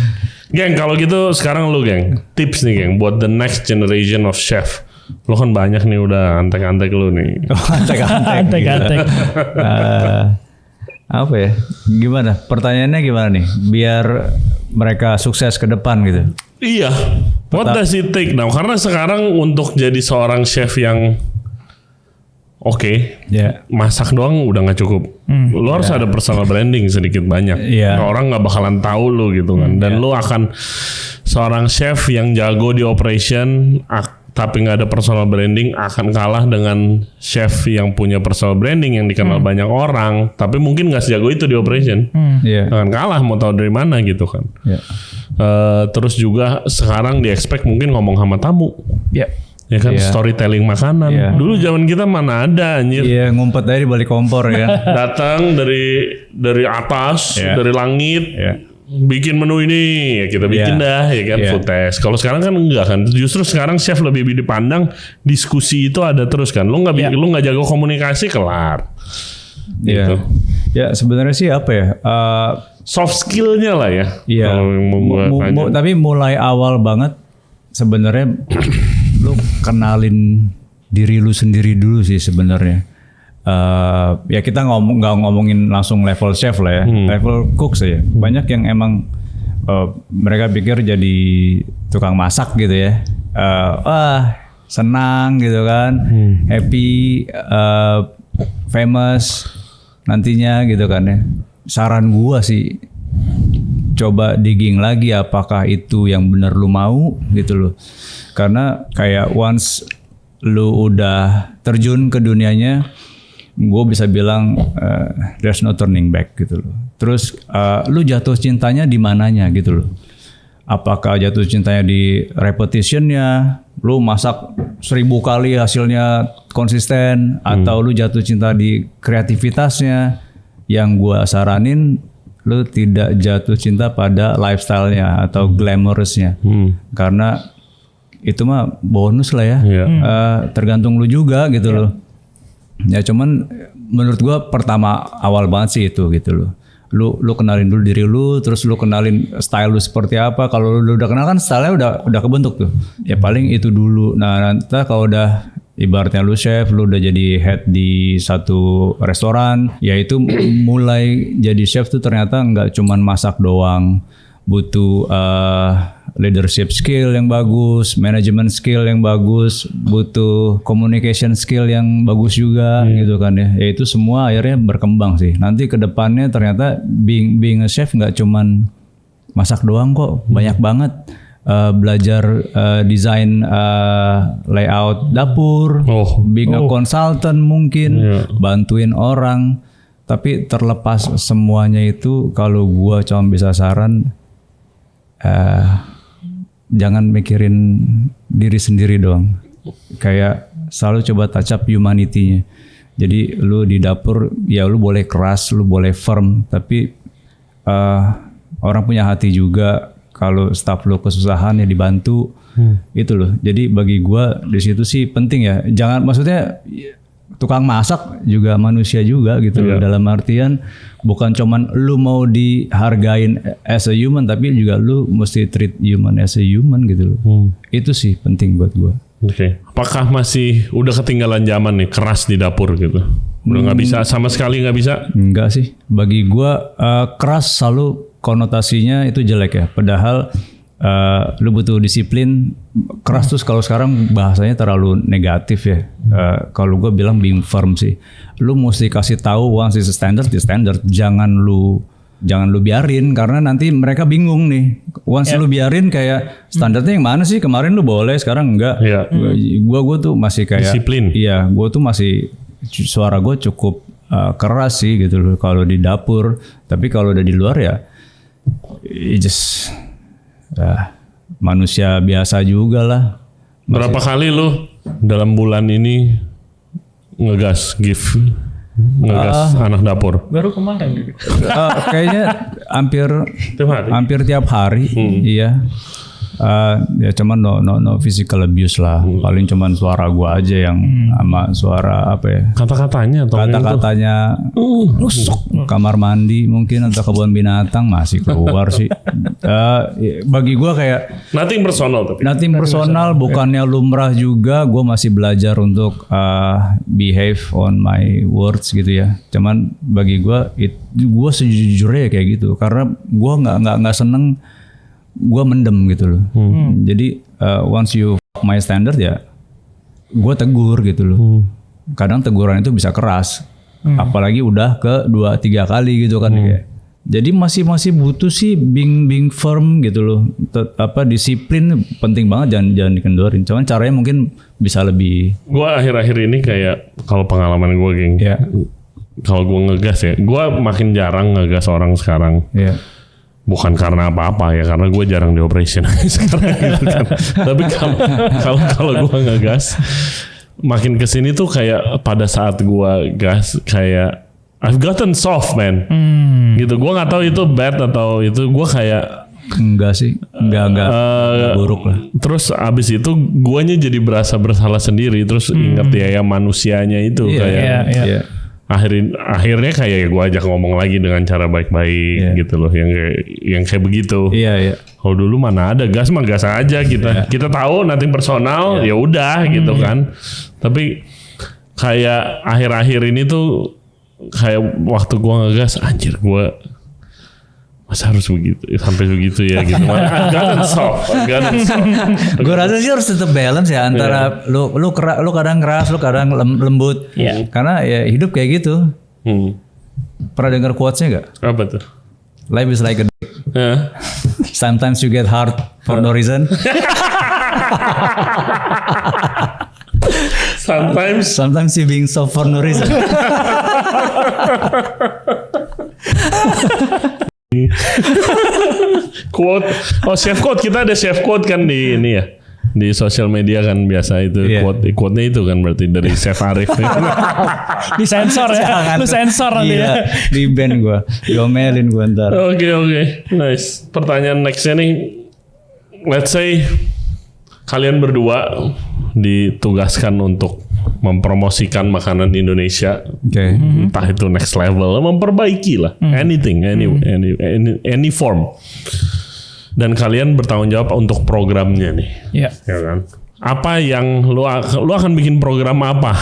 Geng kalau gitu sekarang lu geng tips nih geng buat the next generation of chef. Lu kan banyak nih udah antek-antek lu nih. Antek-antek. Apa ya? Gimana? Pertanyaannya gimana nih? Biar mereka sukses ke depan gitu. Iya. What does it take now? Karena sekarang untuk jadi seorang chef yang masak doang udah nggak cukup. Lu harus ada personal branding sedikit banyak. Orang nggak bakalan tahu lu gitu kan. Dan lu akan seorang chef yang jago di operation tapi nggak ada personal branding akan kalah dengan chef yang punya personal branding yang dikenal banyak orang tapi mungkin nggak sejago itu di operation. Akan kalah, mau tahu dari mana gitu kan. Terus juga sekarang di expect mungkin ngomong sama tamu. Ya kan storytelling makanan. Dulu zaman kita mana ada anjir. Ngumpet aja di balik kompor ya. Datang dari atas, dari langit. Bikin menu ini ya kita bikin dah ya kan food test. Kalau sekarang kan enggak kan. Justru sekarang chef lebih dipandang diskusi itu ada terus kan. Lu nggak jago komunikasi kelar. Gitu. Ya sebenarnya sih apa ya? Soft skillnya lah ya. Tapi mulai awal banget sebenarnya lu kenalin diri lu sendiri dulu sih sebenarnya. Ya kita nggak ngomongin langsung level chef lah ya, level cook saja. Banyak yang emang mereka pikir jadi tukang masak gitu ya, senang gitu kan, happy, famous nantinya gitu kan ya. Saran gua sih coba digging lagi apakah itu yang benar lu mau gitu loh. Karena kayak once lu udah terjun ke dunianya, gue bisa bilang there's no turning back gitu loh. Terus lu jatuh cintanya di mananya gitu loh. Apakah jatuh cintanya di repetitionnya, lu masak 1000 kali hasilnya konsisten, atau lu jatuh cinta di kreativitasnya? Yang gue saranin lu tidak jatuh cinta pada lifestyle-nya atau glamorousnya, karena itu mah bonus lah ya. Tergantung lu juga gitu loh. Ya cuman menurut gua pertama awal banget sih itu gitu loh. Lu kenalin dulu diri lu, terus lu kenalin style lu seperti apa. Kalau lu udah kenal kan style-nya udah kebentuk tuh. Ya paling itu dulu. Nah, nanti kalau udah ibaratnya lu chef, lu udah jadi head di satu restoran, ya itu mulai jadi chef tuh ternyata nggak cuman masak doang. Butuh leadership skill yang bagus, management skill yang bagus, butuh communication skill yang bagus juga gitu kan ya. Ya itu semua akhirnya berkembang sih. Nanti ke depannya ternyata being a chef nggak cuman masak doang kok, banyak banget. Belajar desain layout dapur, being a consultant mungkin, bantuin orang. Tapi terlepas semuanya itu, kalau gua cuma bisa saran, jangan mikirin diri sendiri doang. Kayak selalu coba touch up humanity-nya. Jadi lu di dapur ya lu boleh keras, lu boleh firm, tapi orang punya hati juga. Kalau staff lu kesusahan ya dibantu. Itu loh. Jadi bagi gua di situ sih penting ya. Jangan, maksudnya tukang masak juga manusia juga gitu loh. Dalam artian bukan cuman lu mau dihargain as a human, tapi juga lu mesti treat human as a human gitu loh. Itu sih penting buat gua. Oke. Apakah masih udah ketinggalan zaman nih keras di dapur gitu? Udah nggak bisa, sama sekali nggak bisa? Enggak sih. Bagi gua keras selalu konotasinya itu jelek ya. Padahal lu butuh disiplin. Keras tuh kalau sekarang bahasanya terlalu negatif ya. Kalau gue bilang being firm sih. Lu mesti kasih tahu once is standard di standard. Jangan lu biarin, karena nanti mereka bingung nih. Once lu biarin kayak standarnya yang mana sih? Kemarin lu boleh, sekarang enggak. Gue tuh masih kayak disiplin. Iya, gue tuh masih suara gue cukup keras sih gitu loh kalau di dapur. Tapi kalau udah di luar ya just manusia biasa juga lah. Berapa kali lu dalam bulan ini ngegas gift? Ngegas anak dapur. Baru kemarin. Kayaknya hampir tiap hari. Iya. Ya cuman no physical abuse lah. Paling cuman suara gua aja yang sama suara apa ya? Kata-katanya nusuk kamar mandi mungkin atau kebun binatang masih keluar sih. Bagi gua kayak nothing personal, bukannya lumrah juga. Gua masih belajar untuk behave on my words gitu ya. Cuman bagi gua sejujurnya kayak gitu karena gua nggak seneng gue mendem gitu loh. Jadi once you fuck my standard ya gue tegur gitu loh. Kadang teguran itu bisa keras. Apalagi udah ke 2-3 kali gitu kan kayak. Jadi masih butuh sih being firm gitu loh. Disiplin penting banget, jangan dikendorin. Cuman caranya mungkin bisa lebih. Gue akhir-akhir ini kayak kalau pengalaman gue geng. Kalau gue ngegas ya, gue makin jarang ngegas orang sekarang. Bukan karena apa-apa ya, karena gue jarang di operation sekarang gitu kan. Tapi kalau gue ngegas, makin kesini tuh kayak pada saat gue gas kayak I've gotten soft man, gitu. Gue nggak tahu itu bad atau itu gue kayak enggak sih, enggak buruk lah. Terus abis itu guanya jadi berasa bersalah sendiri, terus inget ya manusianya itu kayak. Akhirnya kayak gue ajak ngomong lagi dengan cara baik-baik gitu loh, yang kayak begitu. Kalau dulu mana ada gas mah gas aja kita tahu nanti personal ya udah gitu kan. Tapi kayak akhir-akhir ini tuh kayak waktu gue ngegas anjir gue masa harus begitu sampai begitu ya gitu. Agak soft. Gue rasa sih harus tetap balance ya antara lu kadang keras, lu kadang lembut. Karena ya hidup kayak gitu. Pernah dengar quotes-nya gak? Apa tuh? Life is like a dick. Sometimes you get hard for no reason. Sometimes you being soft for no reason. Quote, chef quote, kita ada chef quote kan di ini ya, di sosial media kan biasa itu quote-nya itu kan berarti dari Chef Arif. Di sensor ya, lu sensor nanti ya. Di band gue, diomelin gue ntar. Oke, nice. Pertanyaan nextnya nih, let's say kalian berdua ditugaskan untuk mempromosikan makanan Indonesia, entah itu next level, memperbaiki lah, anything, any form. Dan kalian bertanggung jawab untuk programnya nih, ya kan? Apa yang lu akan bikin program apa?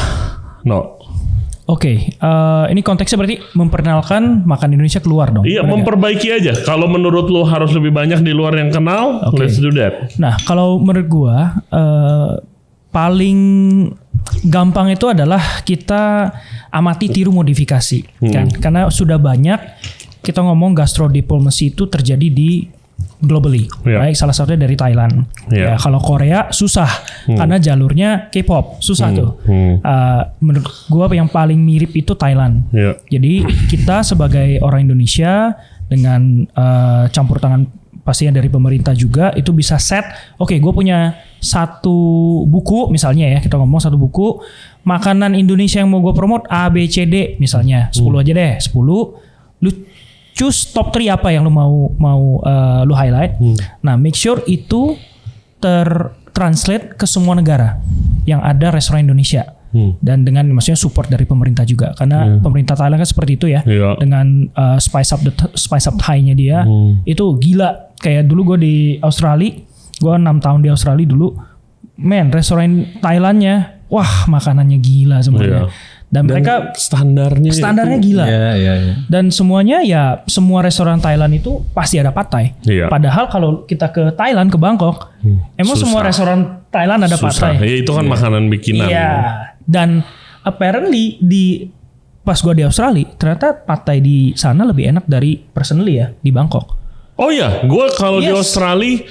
Ini konteksnya berarti memperkenalkan makan Indonesia keluar dong. Iya, memperbaiki aja. Kalau menurut lu harus lebih banyak di luar yang kenal, let's do that. Nah, kalau menurut gua paling gampang itu adalah kita amati, tiru, modifikasi kan. Karena sudah banyak kita ngomong gastro diplomacy itu terjadi di globally, right? Salah satunya dari Thailand. Ya, kalau Korea susah karena jalurnya K-pop, susah tuh. Menurut gua yang paling mirip itu Thailand. Jadi kita sebagai orang Indonesia dengan campur tangan pastinya dari pemerintah juga itu bisa set. Gue punya satu buku misalnya ya, kita ngomong satu buku makanan Indonesia yang mau gue promote A, B, C, D misalnya 10 aja deh, 10. Lu choose top 3 apa yang lu mau lu highlight. Nah, make sure itu tertranslate ke semua negara yang ada restoran Indonesia. Dan dengan maksudnya support dari pemerintah juga, karena pemerintah Thailand kan seperti itu ya. Dengan spice up Thai-nya dia itu gila. Kayak dulu gue di Australia, gue 6 tahun di Australia dulu, restoran Thailandnya wah makanannya gila semuanya. Dan mereka standarnya gila. Dan semuanya ya, semua restoran Thailand itu pasti ada pad Thai. Padahal kalau kita ke Thailand, ke Bangkok, emang susah. Semua restoran Thailand ada pad Thai. Ya, itu kan makanan bikinan. Dan apparently pas gue di Australia, ternyata pad Thai di sana lebih enak dari personally ya di Bangkok. Oh ya, gue kalau di Australia,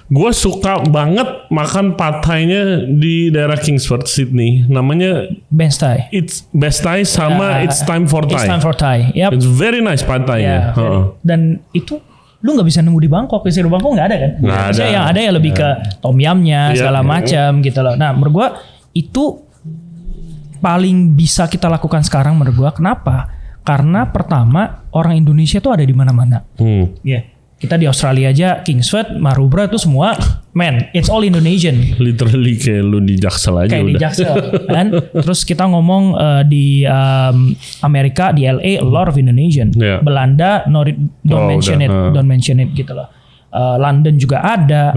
gue suka banget makan pad Thai-nya di daerah Kingsford, Sydney. Namanya Best Thai. It's Best Thai sama It's Time for Thai. It's Time for Thai. Yep. It's very nice pad Thai-nya. Dan itu lu nggak bisa nemu di Bangkok. Di Bangkok nggak ada kan? Nggak ada. Yang ada ya lebih ke tom yumnya segala macam gitu loh. Nah, menurut gue itu paling bisa kita lakukan sekarang menurut gua. Kenapa? Karena pertama orang Indonesia tuh ada di mana-mana. Ya. Kita di Australia aja, Kingsford, Marubra itu semua, man, it's all Indonesian. Literally kayak lu di Jaksel aja Kayak udah. di Jaksel, kan? Terus kita ngomong di Amerika, di LA, a lot of Indonesian. Yeah. Belanda, don't mention it gitu loh. London juga ada,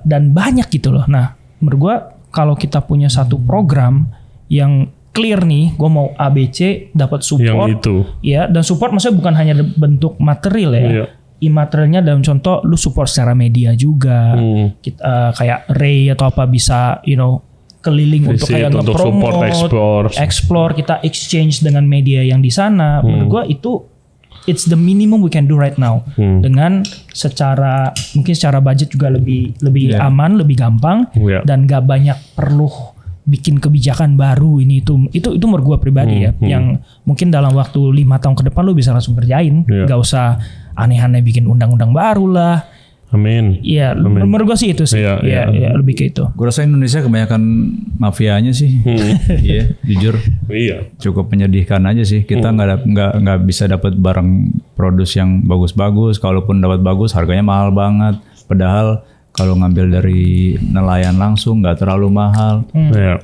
dan banyak gitu loh. Nah, menurut gua kalau kita punya satu program yang clear nih, gue mau ABC dapat support, yang itu. Ya, dan support maksudnya bukan hanya bentuk material ya. Iya. Imaterialnya dalam contoh lu support secara media juga, kayak Ray atau apa bisa, keliling untuk kayak nge-promote, explore, kita exchange dengan media yang di sana. Menurut gua itu it's the minimum we can do right now. Dengan mungkin secara budget juga lebih aman, lebih gampang, dan gak banyak perlu bikin kebijakan baru ini itu menurut gue pribadi ya, yang mungkin dalam waktu 5 tahun ke depan lu bisa langsung kerjain, gak usah aneh-aneh bikin undang-undang baru lah. Amin. Iya, menurut gue sih itu sih. Iya, lebih ke itu. Gue rasa Indonesia kebanyakan mafianya sih. Iya, jujur. Iya. Cukup menyedihkan aja sih. Kita nggak bisa dapat barang produs yang bagus-bagus. Kalaupun dapat bagus, harganya mahal banget. Padahal kalau ngambil dari nelayan langsung nggak terlalu mahal.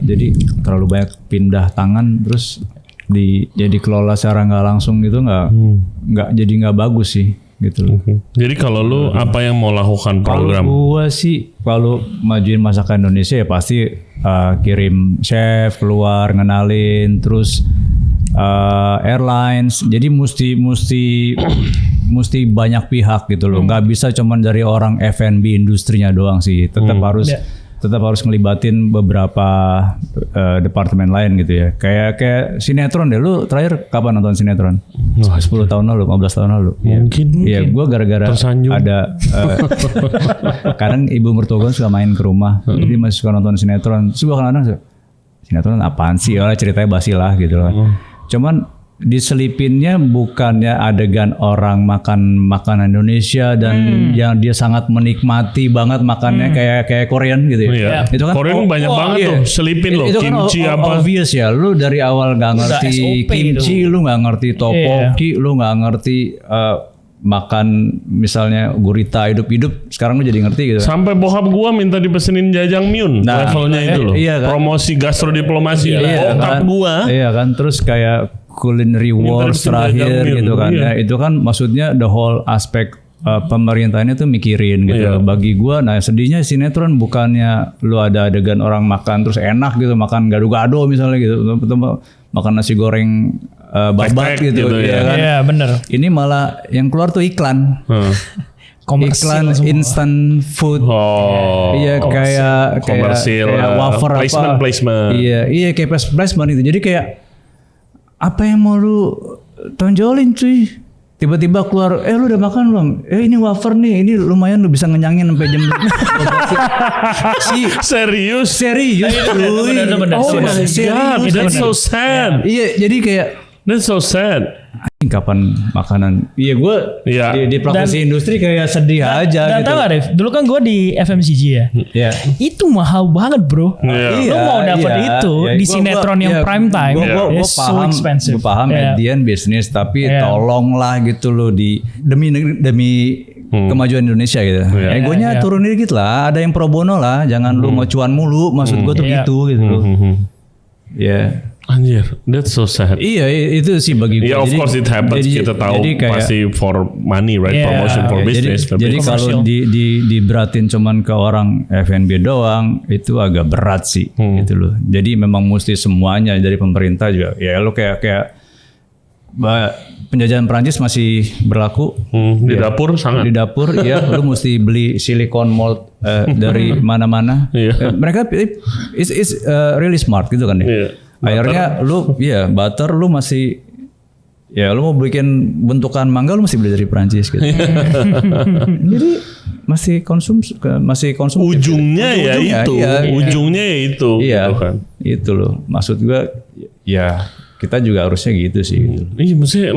Jadi terlalu banyak pindah tangan, terus dikelola secara nggak langsung gitu, nggak bagus sih gitu. Jadi kalau lu apa yang mau lakukan program? Kalau gua sih kalau majuin masakan Indonesia ya pasti kirim chef keluar, ngenalin, terus airlines. Jadi mesti banyak pihak gitu loh. Nggak bisa cuman dari orang F&B industrinya doang sih. Tetap harus ngelibatin beberapa departemen lain gitu ya. Kayak sinetron deh. Lu terakhir kapan nonton sinetron? 10 tahun lalu, 15 tahun lalu. Mungkin. Iya, gue gara-gara tersanjung. ada kadang ibu mertua gue suka main ke rumah. Jadi masih suka nonton sinetron. Terus gue kadang-kadang sinetron apaan sih? Ceritanya basi lah gitu loh. Cuman diselipinnya bukannya adegan orang makan makanan Indonesia dan yang dia sangat menikmati banget makannya kayak Korean gitu ya. Itu kan Korean banyak banget tuh selipin loh, itu kimchi kan apa. Obvious ya, lu dari awal nggak ngerti kimchi, lu nggak ngerti tteokbokki, lu nggak ngerti makan misalnya gurita hidup-hidup, sekarang lu jadi ngerti gitu. Sampai bokap gua minta dipesenin jajangmyeon, levelnya itu loh. Iya kan? Promosi gastrodiplomasi bokap gua. Iya kan, terus kayak culinary wars terakhir gitu kan. Ya, itu kan maksudnya the whole aspek pemerintahannya tuh mikirin gitu. Bagi gua, nah sedihnya sinetron bukannya lu ada adegan orang makan terus enak gitu, makan gado-gado misalnya gitu, makan nasi goreng babat gitu ya kan. Iya bener. Ini malah yang keluar tuh iklan. Iklan instant food. Iya kayak komersil, wafer placement. Iya kayak placement itu. Jadi kayak apa yang mau lu tonjolin cuy? Tiba-tiba keluar, lu udah makan belum? Ini wafer nih, ini lumayan lu bisa ngenyangin sampai jam 12. Serius cuy. Bener. Oh my god, that's so sad. Iya, jadi kayak that's so sad. Kapan makanan? Iya gue di praktisi industri kayak sedih aja. Dan gitu. tahu gak Rif, dulu kan gue di FMCG ya. Iya. Itu mahal banget bro. Lu mau dapet itu di sinetron yang prime time. Gue so expensive. Gue paham median bisnis, tapi tolonglah gitu loh demi kemajuan Indonesia gitu. Egonya turunin dikit lah. Ada yang pro bono lah. Jangan lu mau cuan mulu. Maksud gue tuh gitu loh. Ya. Anjir, that's so sad. Iya, itu sih bagi gue. Yeah, of course it happens. Kita tahu pasti for money, right? Promotion for business. Jadi kalau diberatin cuman ke orang F&B doang, itu agak berat sih, gitu loh. Jadi memang mesti semuanya dari pemerintah juga. Ya lo kayak penjajahan Prancis masih berlaku. Di dapur sangat. Di dapur, ya. Lo mesti beli silicone mold dari mana-mana. Mereka is really smart gitu kan ya. Akhirnya butter lu masih lu mau bikin bentukan mangga lu masih beli dari Prancis gitu. Jadi masih konsumsi. Ujungnya itu. Iya, gitu kan. Itu loh. Maksud gua kita juga harusnya gitu sih. Gitu. Iya, maksudnya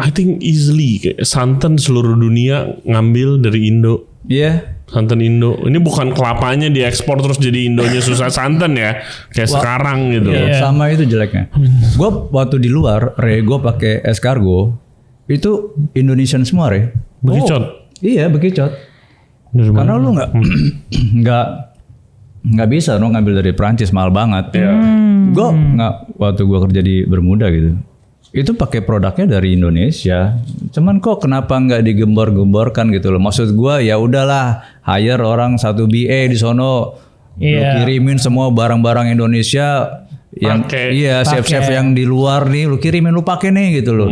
I think easily kayak santan seluruh dunia ngambil dari Indo. Iya. Santan Indo. Ini bukan kelapanya diekspor terus jadi Indonya susah santan ya. Kayak sekarang gitu. Sama itu jeleknya. Gue waktu di luar, gue pakai escargot itu Indonesian semua, Bekicot. Iya, bekicot. Karena lu nggak bisa ngambil dari Prancis, mahal banget. Gue waktu gue kerja di Bermuda gitu, itu pakai produknya dari Indonesia. Cuman kok kenapa nggak digembor-gemborkan gitu loh? Maksud gue ya udahlah, hire orang 1 BA di sono, lu kirimin semua barang-barang Indonesia yang chef-chef yang di luar nih, lu kirimin, lu pakai nih gitu loh.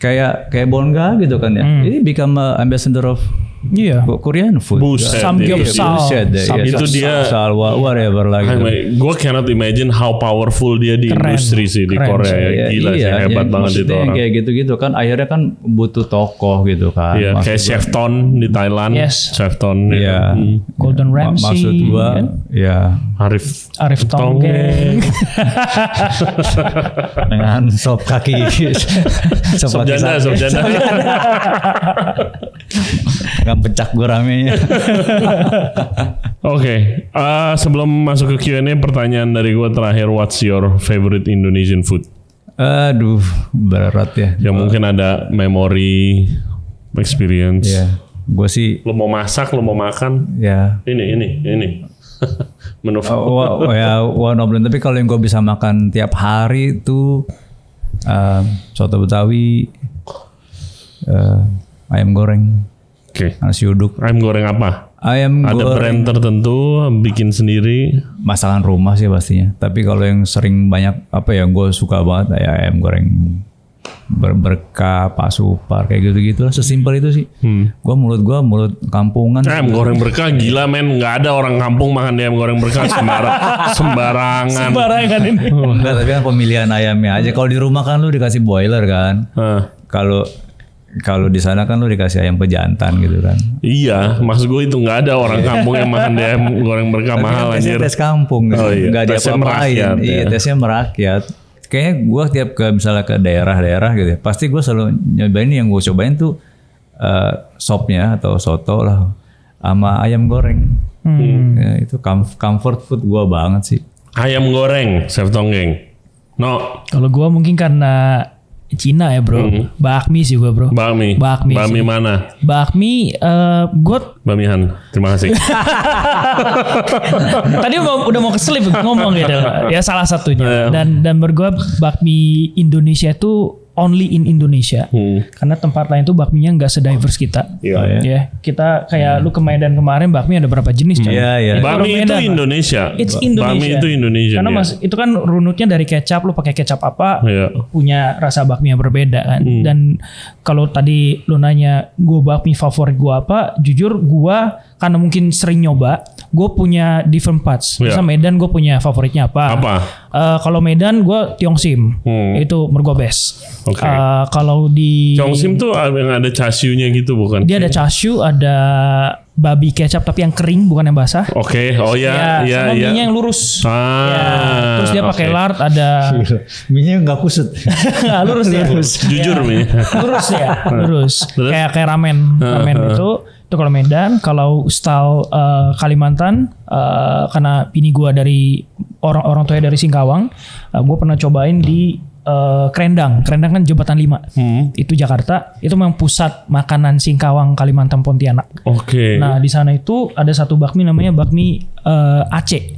Kayak Bongga gitu kan ya. Ini become ambassador of Korean food. Samgyeopsal. Itu dia. Whatever lagi. Gue cannot imagine how powerful dia di industri sih di Korea. Gila sih, hebat banget itu orang. Kayak gitu-gitu kan, akhirnya kan butuh tokoh gitu kan. Iya, kayak Chef Ton di Thailand. Chef Ton. Iya. Golden Ramsay. Maksud gue, ya. Arif Tonggeng. Dengan sop kaki. Sop janda. Gak pecak gue ramenya. Oke, sebelum masuk ke Q&A, pertanyaan dari gue terakhir, what's your favorite Indonesian food? Aduh, berat ya. Yang mungkin ada memory, experience. Iya, gue sih. Lo mau masak, lo mau makan? Ya. Ini. Menu. One of them. Tapi kalau yang gue bisa makan tiap hari itu soto Betawi, ayam goreng. Oke. Nasi uduk. Ayam goreng apa? Ada brand tertentu, bikin sendiri. Masakan rumah sih pastinya. Tapi kalau yang sering banyak gue suka banget ya ayam goreng berkah, Pak Supar, kayak gitu-gitu lah. Sesimpel itu sih. Mulut kampungan. Ayam goreng berkah gila men. Nggak ada orang kampung makan ayam goreng berkah sembarangan. Sembarangan ini. Enggak, tapi kan pemilihan ayamnya aja. Kalau di rumah kan lu dikasih broiler kan. Kalau di sana kan lu dikasih ayam pejantan gitu kan. Iya, maksud gue itu nggak ada orang kampung yang makan ayam goreng berkah mahal anjir. Tes kampung gitu. Nggak diapa-apain. Iya, tesnya merakyat. Kayaknya gue tiap misalnya ke daerah-daerah gitu ya, pasti gue selalu nyobain yang gue cobain tuh sopnya atau soto lah sama ayam goreng. Ya, itu comfort food gue banget sih. Ayam goreng, Chef Tonggeng. No. Kalau gue mungkin karena Cina ya bro, bakmi sih gue bro. Bakmi mana? Bakmi, gue Bamihan, terima kasih. Tadi udah mau keselip ngomong gitu, ya salah satunya. Dan menurut gue bakmi Indonesia itu only in Indonesia, karena tempat lain tuh bakminya nggak sediverse kita. Ya, kita kayak lu ke Medan kemarin bakmi ada berapa jenis kan? Bakmi itu Indonesia. It's Indonesia. Bakmi itu Indonesia. Karena itu kan runutnya dari kecap, lu pakai kecap apa, punya rasa bakmi yang berbeda kan. Dan kalau tadi lu nanya gue bakmi favorit gue apa, jujur gue karena mungkin sering nyoba, gue punya different parts. Misal Medan gue punya favoritnya apa? Kalau Medan gue Tiongsim, itu menurut gue best. Kalau di Tiongsim tuh yang ada chashu-nya gitu bukan? Dia ada chashu, ada babi kecap tapi yang kering bukan yang basah. Oh ya. Sama minyak yang lurus. Terus dia pakai lard, ada minyak nggak kusut. Lurus ya. Jujur minyak. Lurus. Kayak ramen itu kalau Medan. Kalau style Kalimantan, karena bini gue dari orang tuanya dari Singkawang, gue pernah cobain di Krendang kan Jembatan 5. Itu Jakarta, itu memang pusat makanan Singkawang, Kalimantan, Pontianak. Nah di sana itu ada satu bakmi namanya bakmi Aceh,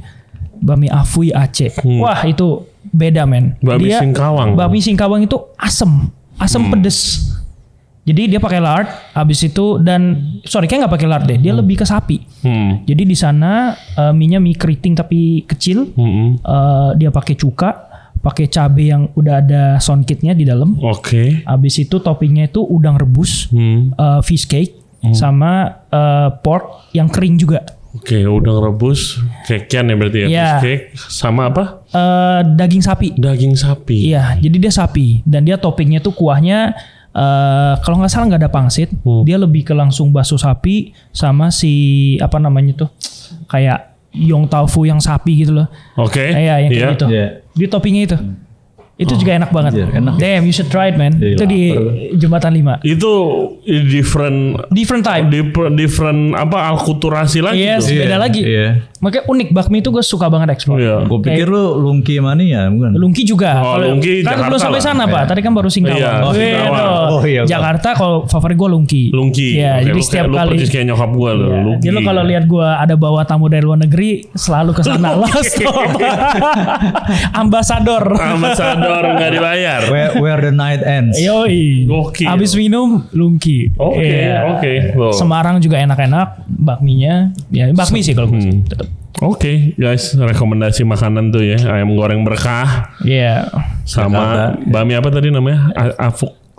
bakmi Afui Aceh. Wah itu beda men. Bakmi Singkawang itu asem pedes. Jadi dia pakai lard, habis itu kayak nggak pakai lard deh, dia lebih ke sapi. Jadi di sana mie keriting tapi kecil, dia pakai cuka, pakai cabai yang udah ada soundkitnya di dalam. Habis itu toppingnya itu udang rebus, fish cake, sama pork yang kering juga. Udang rebus, kekian ya berarti ya, fish cake, sama apa? Daging sapi. Iya, jadi dia sapi dan dia toppingnya tuh kuahnya. Kalau nggak salah nggak ada pangsit, dia lebih ke langsung bakso sapi sama si apa namanya tuh kayak yong tofu yang sapi gitu loh. Yang kayak gitu. Di toppingnya itu. Itu juga enak banget. Enak. Damn, you should try it, man. Jadi Itu di Jembatan 5. Itu different Time. different apa alkulturasi lagi Yes, tuh. beda lagi. Iya. Makanya unik, bakmi itu gue suka banget ekspor. Iya. Gue pikir lu Lungki mania bukan? Lungki juga. Oh, Kalau- Lungki kan Jakarta belum sampai lah. sana, Pak. Tadi kan baru Singkawang. Iya, Singkawang. Oh, iya. Jakarta kalau favorit gue Lungki. Oke, Iya, jadi setiap lu kali. persis kayak nyokap gue loh. Iya, Lungki. jadi lo kalau lihat gue ada bawa tamu dari luar negeri, selalu ke sana lah. Stop. Ambasador. Ambasador nggak dibayar. Where the night ends. Yoi. Gokil. Abis minum Lungki. Oke, Iya. oke. Loh. Semarang juga enak-enak bakminya. Ya bakmi sih kalau gue sih. Tetep. Oke, guys, rekomendasi makanan tuh ya, ayam goreng berkah Iya. sama bami apa tadi namanya?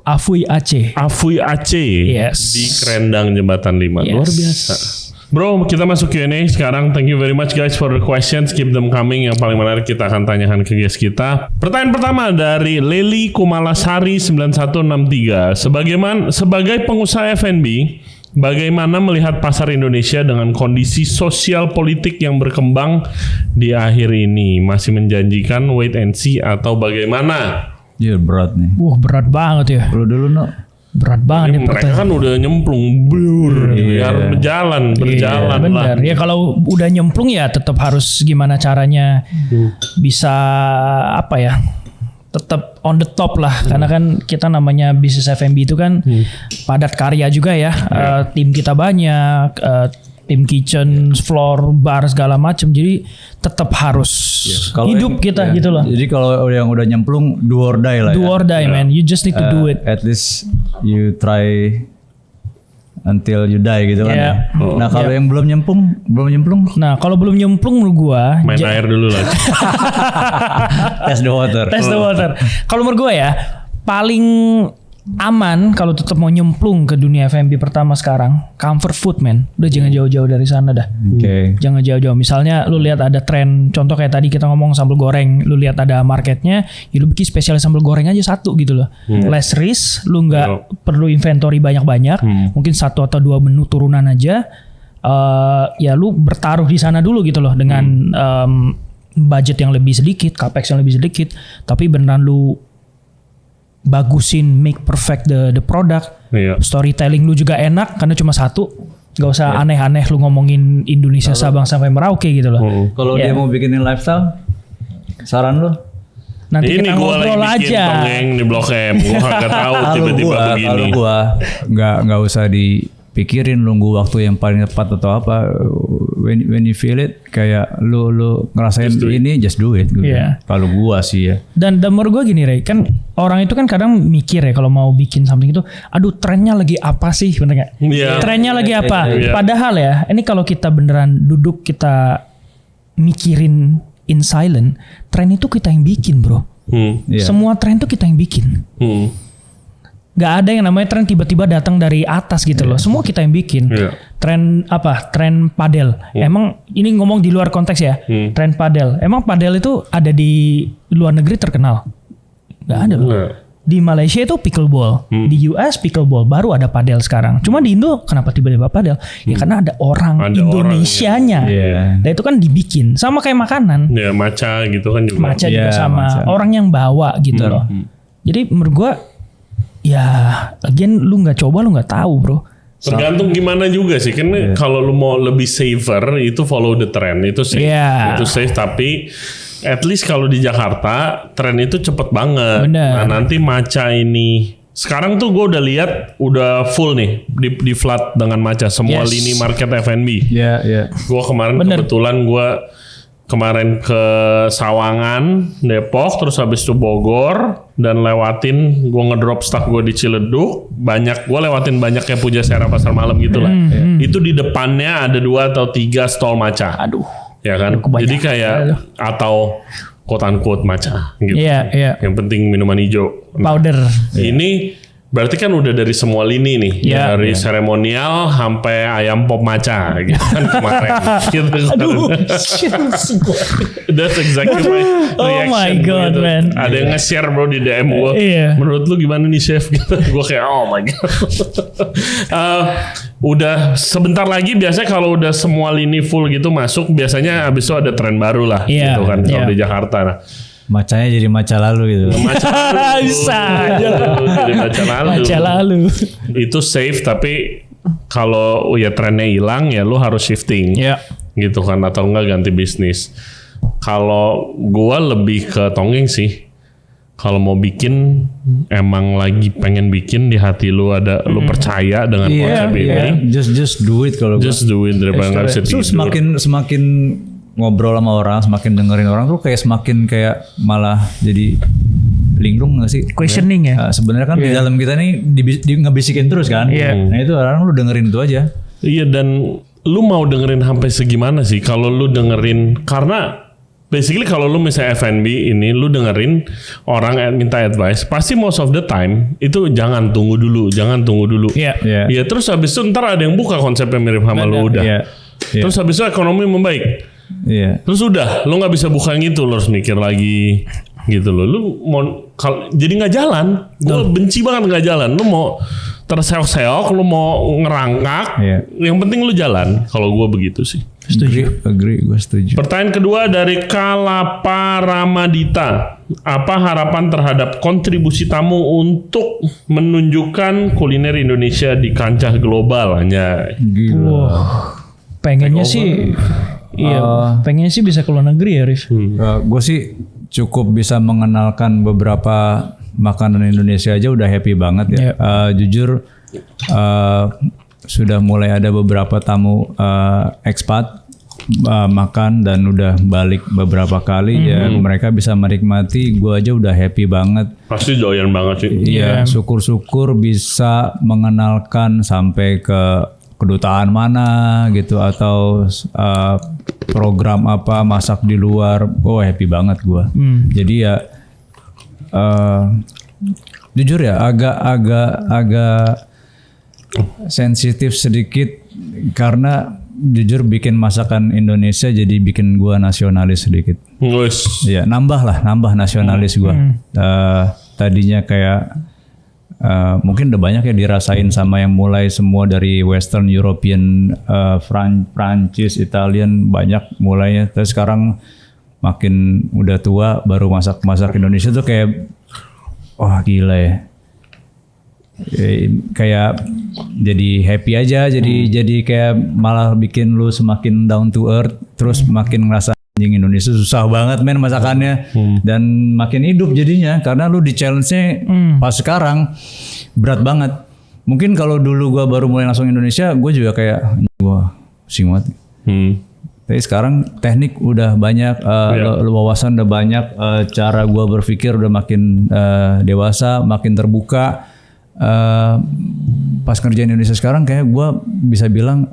Afui Aceh. Afui Aceh Yes. di Kerendang Jembatan 5. Yes. Luar biasa. Bro, kita masuk Q&A sekarang. Thank you very much guys for the questions. Keep them coming. Yang paling menarik kita akan tanyakan ke guest kita. Pertanyaan pertama dari Leli Kumalasari 9163. Sebagai pengusaha F&B, bagaimana melihat pasar Indonesia dengan kondisi sosial politik yang berkembang di akhir ini? Masih menjanjikan wait and see atau bagaimana? Iya berat nih. Berat banget ya. Lu dulu no. Berat banget nih Mereka pertanyaan. kan udah nyemplung blur, harus berjalan lah. Bener. Ya kalau udah nyemplung ya tetap harus gimana caranya bisa apa ya? Tetap on the top lah, karena kan kita namanya bisnis F&B itu kan padat karya juga ya. Tim kita banyak, tim kitchen, floor, bar segala macam. Jadi tetap harus Kalau hidup kita gitu loh. Jadi kalau yang udah nyemplung do or die lah Do ya. or die, man. You just need to do it. At least you try until you die gitu kan. Yeah. Ya. Nah kalau yang belum nyemplung Nah, kalau belum nyemplung menurut gua Main air dulu lah. test the water. test the water. Kalau menurut gue ya paling aman kalau tetap mau nyemplung ke dunia F&B pertama sekarang comfort food, man. Udah jangan jauh-jauh dari sana dah. Oke. Jangan jauh-jauh. Misalnya lu lihat ada tren, contoh kayak tadi kita ngomong sambal goreng, lu lihat ada marketnya, ya lu bikin spesialis sambal goreng aja satu gitu loh. Less risk, lu nggak perlu inventory banyak-banyak, mungkin satu atau dua menu turunan aja. Ya lu bertaruh di sana dulu gitu loh dengan budget yang lebih sedikit, capex yang lebih sedikit, tapi beneran lu bagusin, make perfect the product. Iya. Storytelling lu juga enak karena cuma satu. Gak usah aneh-aneh lu ngomongin Indonesia Sabang sampai Merauke gitu loh. Kalau dia mau bikinin lifestyle, saran lu? Nanti Ini kita gue lagi ngobrol bikin aja. tongeng di Blok M. Gue gak tahu tiba-tiba begini. Kalau gua nggak usah dipikirin nunggu waktu yang paling tepat atau apa. When you feel it, kayak lu ngerasain ini, just do it. Gitu. Iya. Kalau gua sih ya. Dan menurut gue gini, Ray, kan orang itu kan kadang mikir ya kalau mau bikin something itu, aduh trennya lagi apa sih, bener nggak? Iya. Trennya lagi apa? Iya. Padahal ya, ini kalau kita beneran duduk kita mikirin in silent, tren itu kita yang bikin, bro. Iya. Semua tren itu kita yang bikin. Gak ada yang namanya tren tiba-tiba datang dari atas gitu loh. Semua kita yang bikin. Iya. Tren apa? Tren padel. Emang ini ngomong di luar konteks ya. Tren padel. Emang padel itu ada di luar negeri terkenal? Gak ada loh. Di Malaysia itu pickleball. Di US pickleball. Baru ada padel sekarang. Cuma di Indo kenapa tiba-tiba padel? Ya karena ada orang Ada Indonesianya. Iya. Dan itu kan dibikin. Sama kayak makanan. Ya maca gitu kan juga. Maca juga Iya, sama. maca. Orang yang bawa gitu loh. Jadi menurut gua ya again lu nggak coba lu nggak tahu, bro. Tergantung gimana juga sih. Kan kalau lu mau lebih safer itu follow the trend. Itu safe. Iya. Itu safe, tapi at least kalau di Jakarta tren itu cepet banget. Bener. Nah nanti maca ini sekarang tuh gue udah lihat udah full nih di flat dengan maca semua Yes. lini market F&B. Iya, iya. Gue kemarin Bener. kebetulan kemarin ke Sawangan, Depok, terus habis itu Bogor, dan lewatin gue ngedrop staff gue di Ciledug. Gue lewatin banyak kayak Pujasera Pasar Malam gitu lah. Itu di depannya ada 2 atau 3 stall maca. Aduh. Ya kan? kebanyakan. Jadi kayak atau quote unquote maca gitu. Iya, iya. Yang penting minuman hijau. Powder. Ini berarti kan udah dari semua lini nih. Iya. Dari seremonial sampai ayam pop maca gitu kan kemarin. Gitu. Aduh. That's exactly my Oh reaction. my God, gitu. man. Ada yang nge-share bro di DM gue. Iya. Menurut lu gimana nih chef? Gitu. Gue kayak oh my God. Udah sebentar lagi biasanya kalau udah semua lini full gitu masuk biasanya abis itu ada tren baru lah Iya, gitu kan kalau iya. di Jakarta. Nah, Macanya jadi maca lalu gitu. Bisa aja. Jadi maca lalu. Itu safe, tapi kalau ya trennya hilang ya lu harus shifting. Ya. Gitu kan, atau enggak ganti bisnis. Kalau gua lebih ke tonggeng sih. Kalau mau bikin, emang lagi pengen bikin di hati lu ada, lu percaya dengan konsep ini. Just do it kalau Just do it daripada nggak bisa tidur. Semakin ngobrol sama orang, semakin dengerin orang tuh kayak semakin kayak malah jadi linglung nggak sih? Questioning ya. Sebenarnya kan di dalam kita nih ngebisikin terus kan. Nah itu orang lu dengerin itu aja. Iya, dan lu mau dengerin sampai segimana sih? Kalau lu dengerin, karena basically kalau lu misalnya F&B ini, lu dengerin orang minta advice, pasti most of the time itu jangan tunggu dulu. Iya. Iya, terus habis itu ntar ada yang buka konsep yang mirip sama lu udah. Terus habis itu ekonomi membaik. Iya. Terus udah, lu nggak bisa buka yang itu, lu harus mikir lagi gitu loh. Lu mau jadi nggak jalan. Gue benci banget nggak jalan. Lu mau terseok-seok, lu mau ngerangkak, yang penting lu jalan. Kalau gue begitu sih. Agree, gue setuju. Pertanyaan kedua dari Kalapa Ramadita. Apa harapan terhadap kontribusi tamu untuk menunjukkan kuliner Indonesia di kancah global? Hanya Gila. Pengennya sih, pengennya sih bisa ke luar negeri ya, Rif. Gue sih cukup bisa mengenalkan beberapa makanan Indonesia aja udah happy banget ya. Jujur sudah mulai ada beberapa tamu ekspat makan dan udah balik beberapa kali ya, mereka bisa menikmati, gue aja udah happy banget. pasti doyan banget sih. Iya, syukur-syukur bisa mengenalkan sampai ke kedutaan mana gitu atau program apa masak di luar. Happy banget gue. Jadi ya jujur ya agak sensitif sedikit karena jujur bikin masakan Indonesia jadi bikin gua nasionalis sedikit. Ya nambah nasionalis gua. Tadinya kayak mungkin udah banyak ya dirasain sama yang mulai semua dari Western European, Prancis, Italian banyak mulainya. Tapi sekarang makin udah tua baru masak Indonesia tuh kayak wah gila ya. Kayak jadi happy aja, jadi kayak malah bikin lu semakin down to earth, terus makin ngerasa anjing Indonesia susah banget men masakannya, dan makin hidup jadinya karena lu di challenge-nya pas sekarang berat banget. Mungkin kalau dulu gua baru mulai langsung Indonesia, gua juga kayak gua pusing banget. Tapi sekarang teknik udah banyak, wawasan udah banyak, cara gua berpikir udah makin dewasa, makin terbuka. Pas kerja Indonesia sekarang kayak gue bisa bilang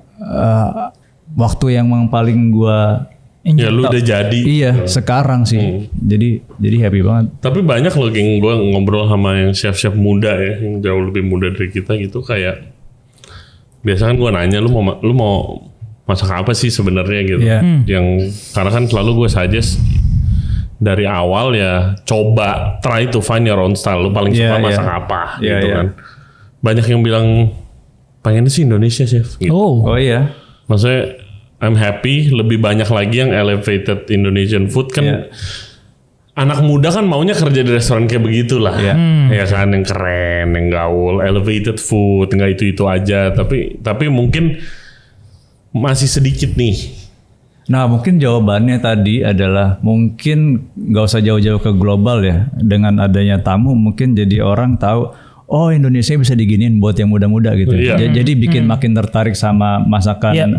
waktu yang paling gue lu udah jadi. Iya sekarang sih. Jadi happy banget. Tapi banyak loh geng, gue ngobrol sama yang chef-chef muda ya, yang jauh lebih muda dari kita gitu, kayak biasa kan gue nanya lu mau masak apa sih sebenarnya gitu. Yang karena kan selalu gue suggest dari awal ya coba try to find your own style. Lu paling suka masak apa gitu kan. Banyak yang bilang pengennya sih Indonesia chef gitu. Oh iya. Maksudnya I'm happy lebih banyak lagi yang elevated Indonesian food kan. Anak muda kan maunya kerja di restoran kayak begitulah. Ya kan, yang keren, yang gaul, elevated food, nggak itu aja. Tapi mungkin masih sedikit nih. Nah mungkin jawabannya tadi adalah mungkin nggak usah jauh-jauh ke global ya. Dengan adanya tamu mungkin jadi orang tahu oh Indonesia bisa diginiin buat yang muda-muda gitu. Jadi bikin makin tertarik sama masakan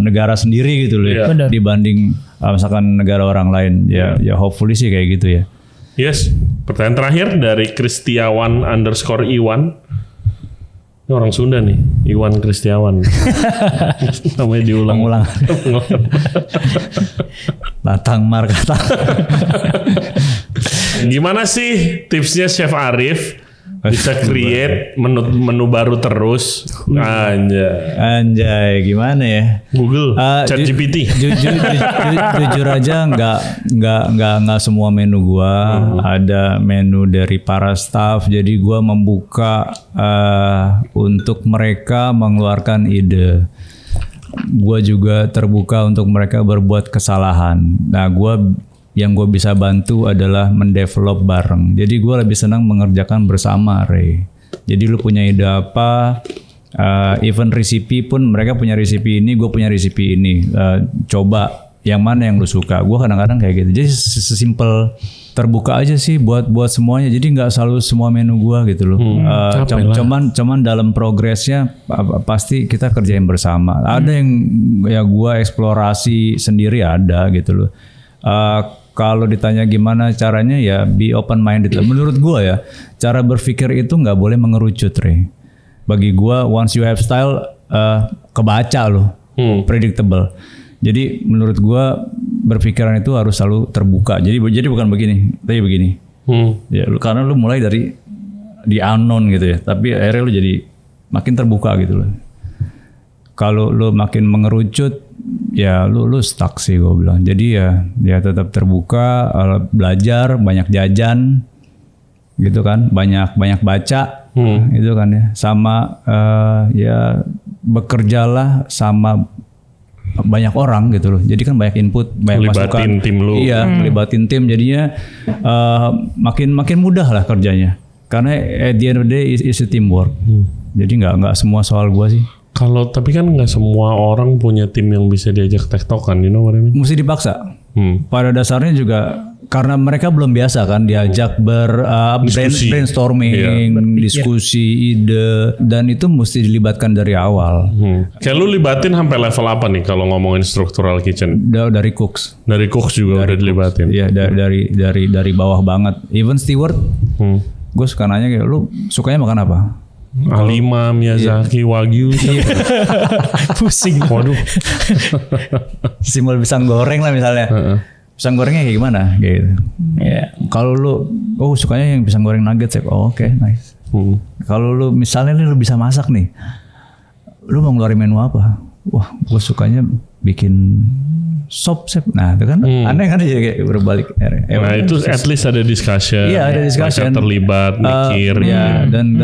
negara sendiri gitu loh ya, dibanding masakan negara orang lain. Ya hopefully sih kayak gitu ya. Yes. Pertanyaan terakhir dari Kristiawan_Iwan. Ini orang Sunda nih, Iwan Kristiawan. Namanya diulang-ulang. Latang markata. Gimana sih tipsnya Chef Arif bisa create menu baru terus? Anjay, gimana ya? Google, ChatGPT. Jujur aja nggak semua menu gua ada menu dari para staff. Jadi gua membuka untuk mereka mengeluarkan ide. Gua juga terbuka untuk mereka berbuat kesalahan. Nah, gua yang gue bisa bantu adalah mendevelop bareng. Jadi gue lebih senang mengerjakan bersama, Ray. Jadi lu punya ide apa, even resipi pun mereka punya resipi ini, gue punya resipi ini. Coba yang mana yang lu suka. Gue kadang-kadang kayak gitu. Jadi sesimpel terbuka aja sih buat semuanya. Jadi nggak selalu semua menu gue gitu loh. Cuman dalam progresnya pasti kita kerjain bersama. Ada yang ya gue eksplorasi sendiri ada gitu loh. Kalau ditanya gimana caranya ya be open minded. Menurut gue ya cara berpikir itu nggak boleh mengerucut, Ray. Bagi gue once you have style kebaca loh, predictable. Jadi menurut gue berpikiran itu harus selalu terbuka. Jadi bukan begini, tapi begini. Ya, karena lu mulai dari di unknown gitu ya, tapi akhirnya lu jadi makin terbuka gitu loh. Kalau lu makin mengerucut, ya lu stuck sih gue bilang. Jadi ya tetap terbuka, belajar, banyak jajan, gitu kan, banyak baca, gitu kan ya. Sama ya bekerjalah sama banyak orang gitu loh. Jadi kan banyak input, banyak masukan. Libatin tim lu. Iya, libatin tim. Jadinya makin mudah lah kerjanya. Karena at the end of the day is a teamwork. Jadi nggak semua soal gua sih. Tapi kan nggak semua orang punya tim yang bisa diajak tektokan, you know what I mean? Mesti dipaksa. Pada dasarnya juga karena mereka belum biasa kan diajak brainstorming, diskusi, ide, dan itu mesti dilibatkan dari awal. Kayak lu libatin sampai level apa nih kalau ngomongin struktural kitchen? Dari cooks. Dari cooks juga udah dilibatin. Iya, dari bawah banget. Even steward, gue suka nanya kayak lu sukanya makan apa? A5, Miyazaki, Wagyu. Pusing. Waduh. Simbol pisang goreng lah misalnya. Pisang gorengnya kayak gimana? Gitu. Yeah. Kalau lu, sukanya yang pisang goreng nuggets ya. Oke, nice. Kalau lu misalnya lu bisa masak nih, lu mau ngeluarin menu apa? Wah, gue sukanya bikin sop. Nah itu kan aneh kan jadi kayak berbalik. Nah itu at least ada discussion. Iya ada discussion. Mereka terlibat, mikir. Ya, dan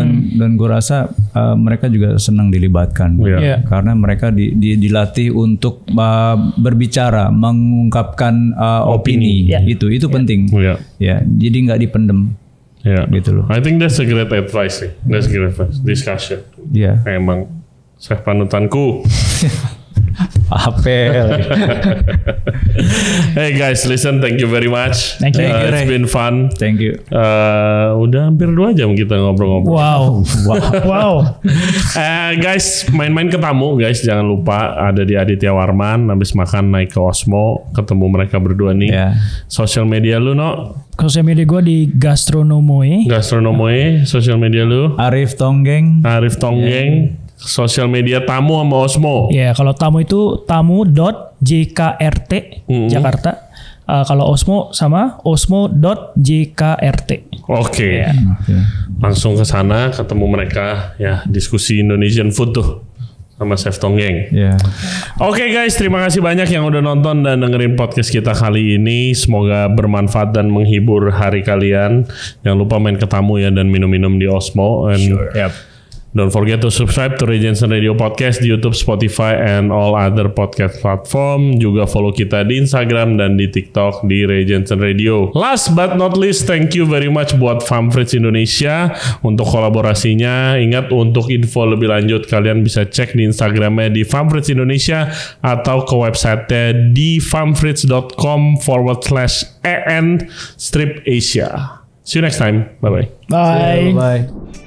gue rasa mereka juga senang dilibatkan. Karena mereka dilatih untuk berbicara, mengungkapkan opini. Itu penting. Ya, jadi nggak dipendem. Gitu loh. I think that's a great advice sih. That's great advice. Discussion. Emang chef panutanku. Apel. Hey guys, listen, thank you very much. Thank you. It's been fun. Thank you. Udah hampir 2 jam kita ngobrol-ngobrol. Wow. Guys, main-main ke tamu guys, jangan lupa ada di Aditya Warman. Habis makan naik ke Osmo, ketemu mereka berdua nih. Sosial media lu no? Sosial media gue di Gastronomoe. Sosial media lu? Arif Tonggeng. Sosial media tamu sama Osmo. Ya, kalau tamu itu tamu.jkrt Jakarta. Kalau Osmo sama osmo.jkrt. Oke. Langsung ke sana ketemu mereka ya, diskusi Indonesian food tuh sama Chef Tonggeng. Oke guys, terima kasih banyak yang udah nonton dan dengerin podcast kita kali ini. Semoga bermanfaat dan menghibur hari kalian. Jangan lupa main ke tamu ya dan minum-minum di Osmo. Don't forget to subscribe to Ray Jensen Radio Podcast di YouTube, Spotify, and all other podcast platform. Juga follow kita di Instagram dan di TikTok di Ray Jensen Radio. Last but not least, thank you very much buat Famfritz Indonesia untuk kolaborasinya. Ingat, untuk info lebih lanjut kalian bisa cek di Instagramnya di Famfritz Indonesia atau ke websitenya di famfritz.com/en/Asia. See you next time. Bye-bye. Bye. Bye.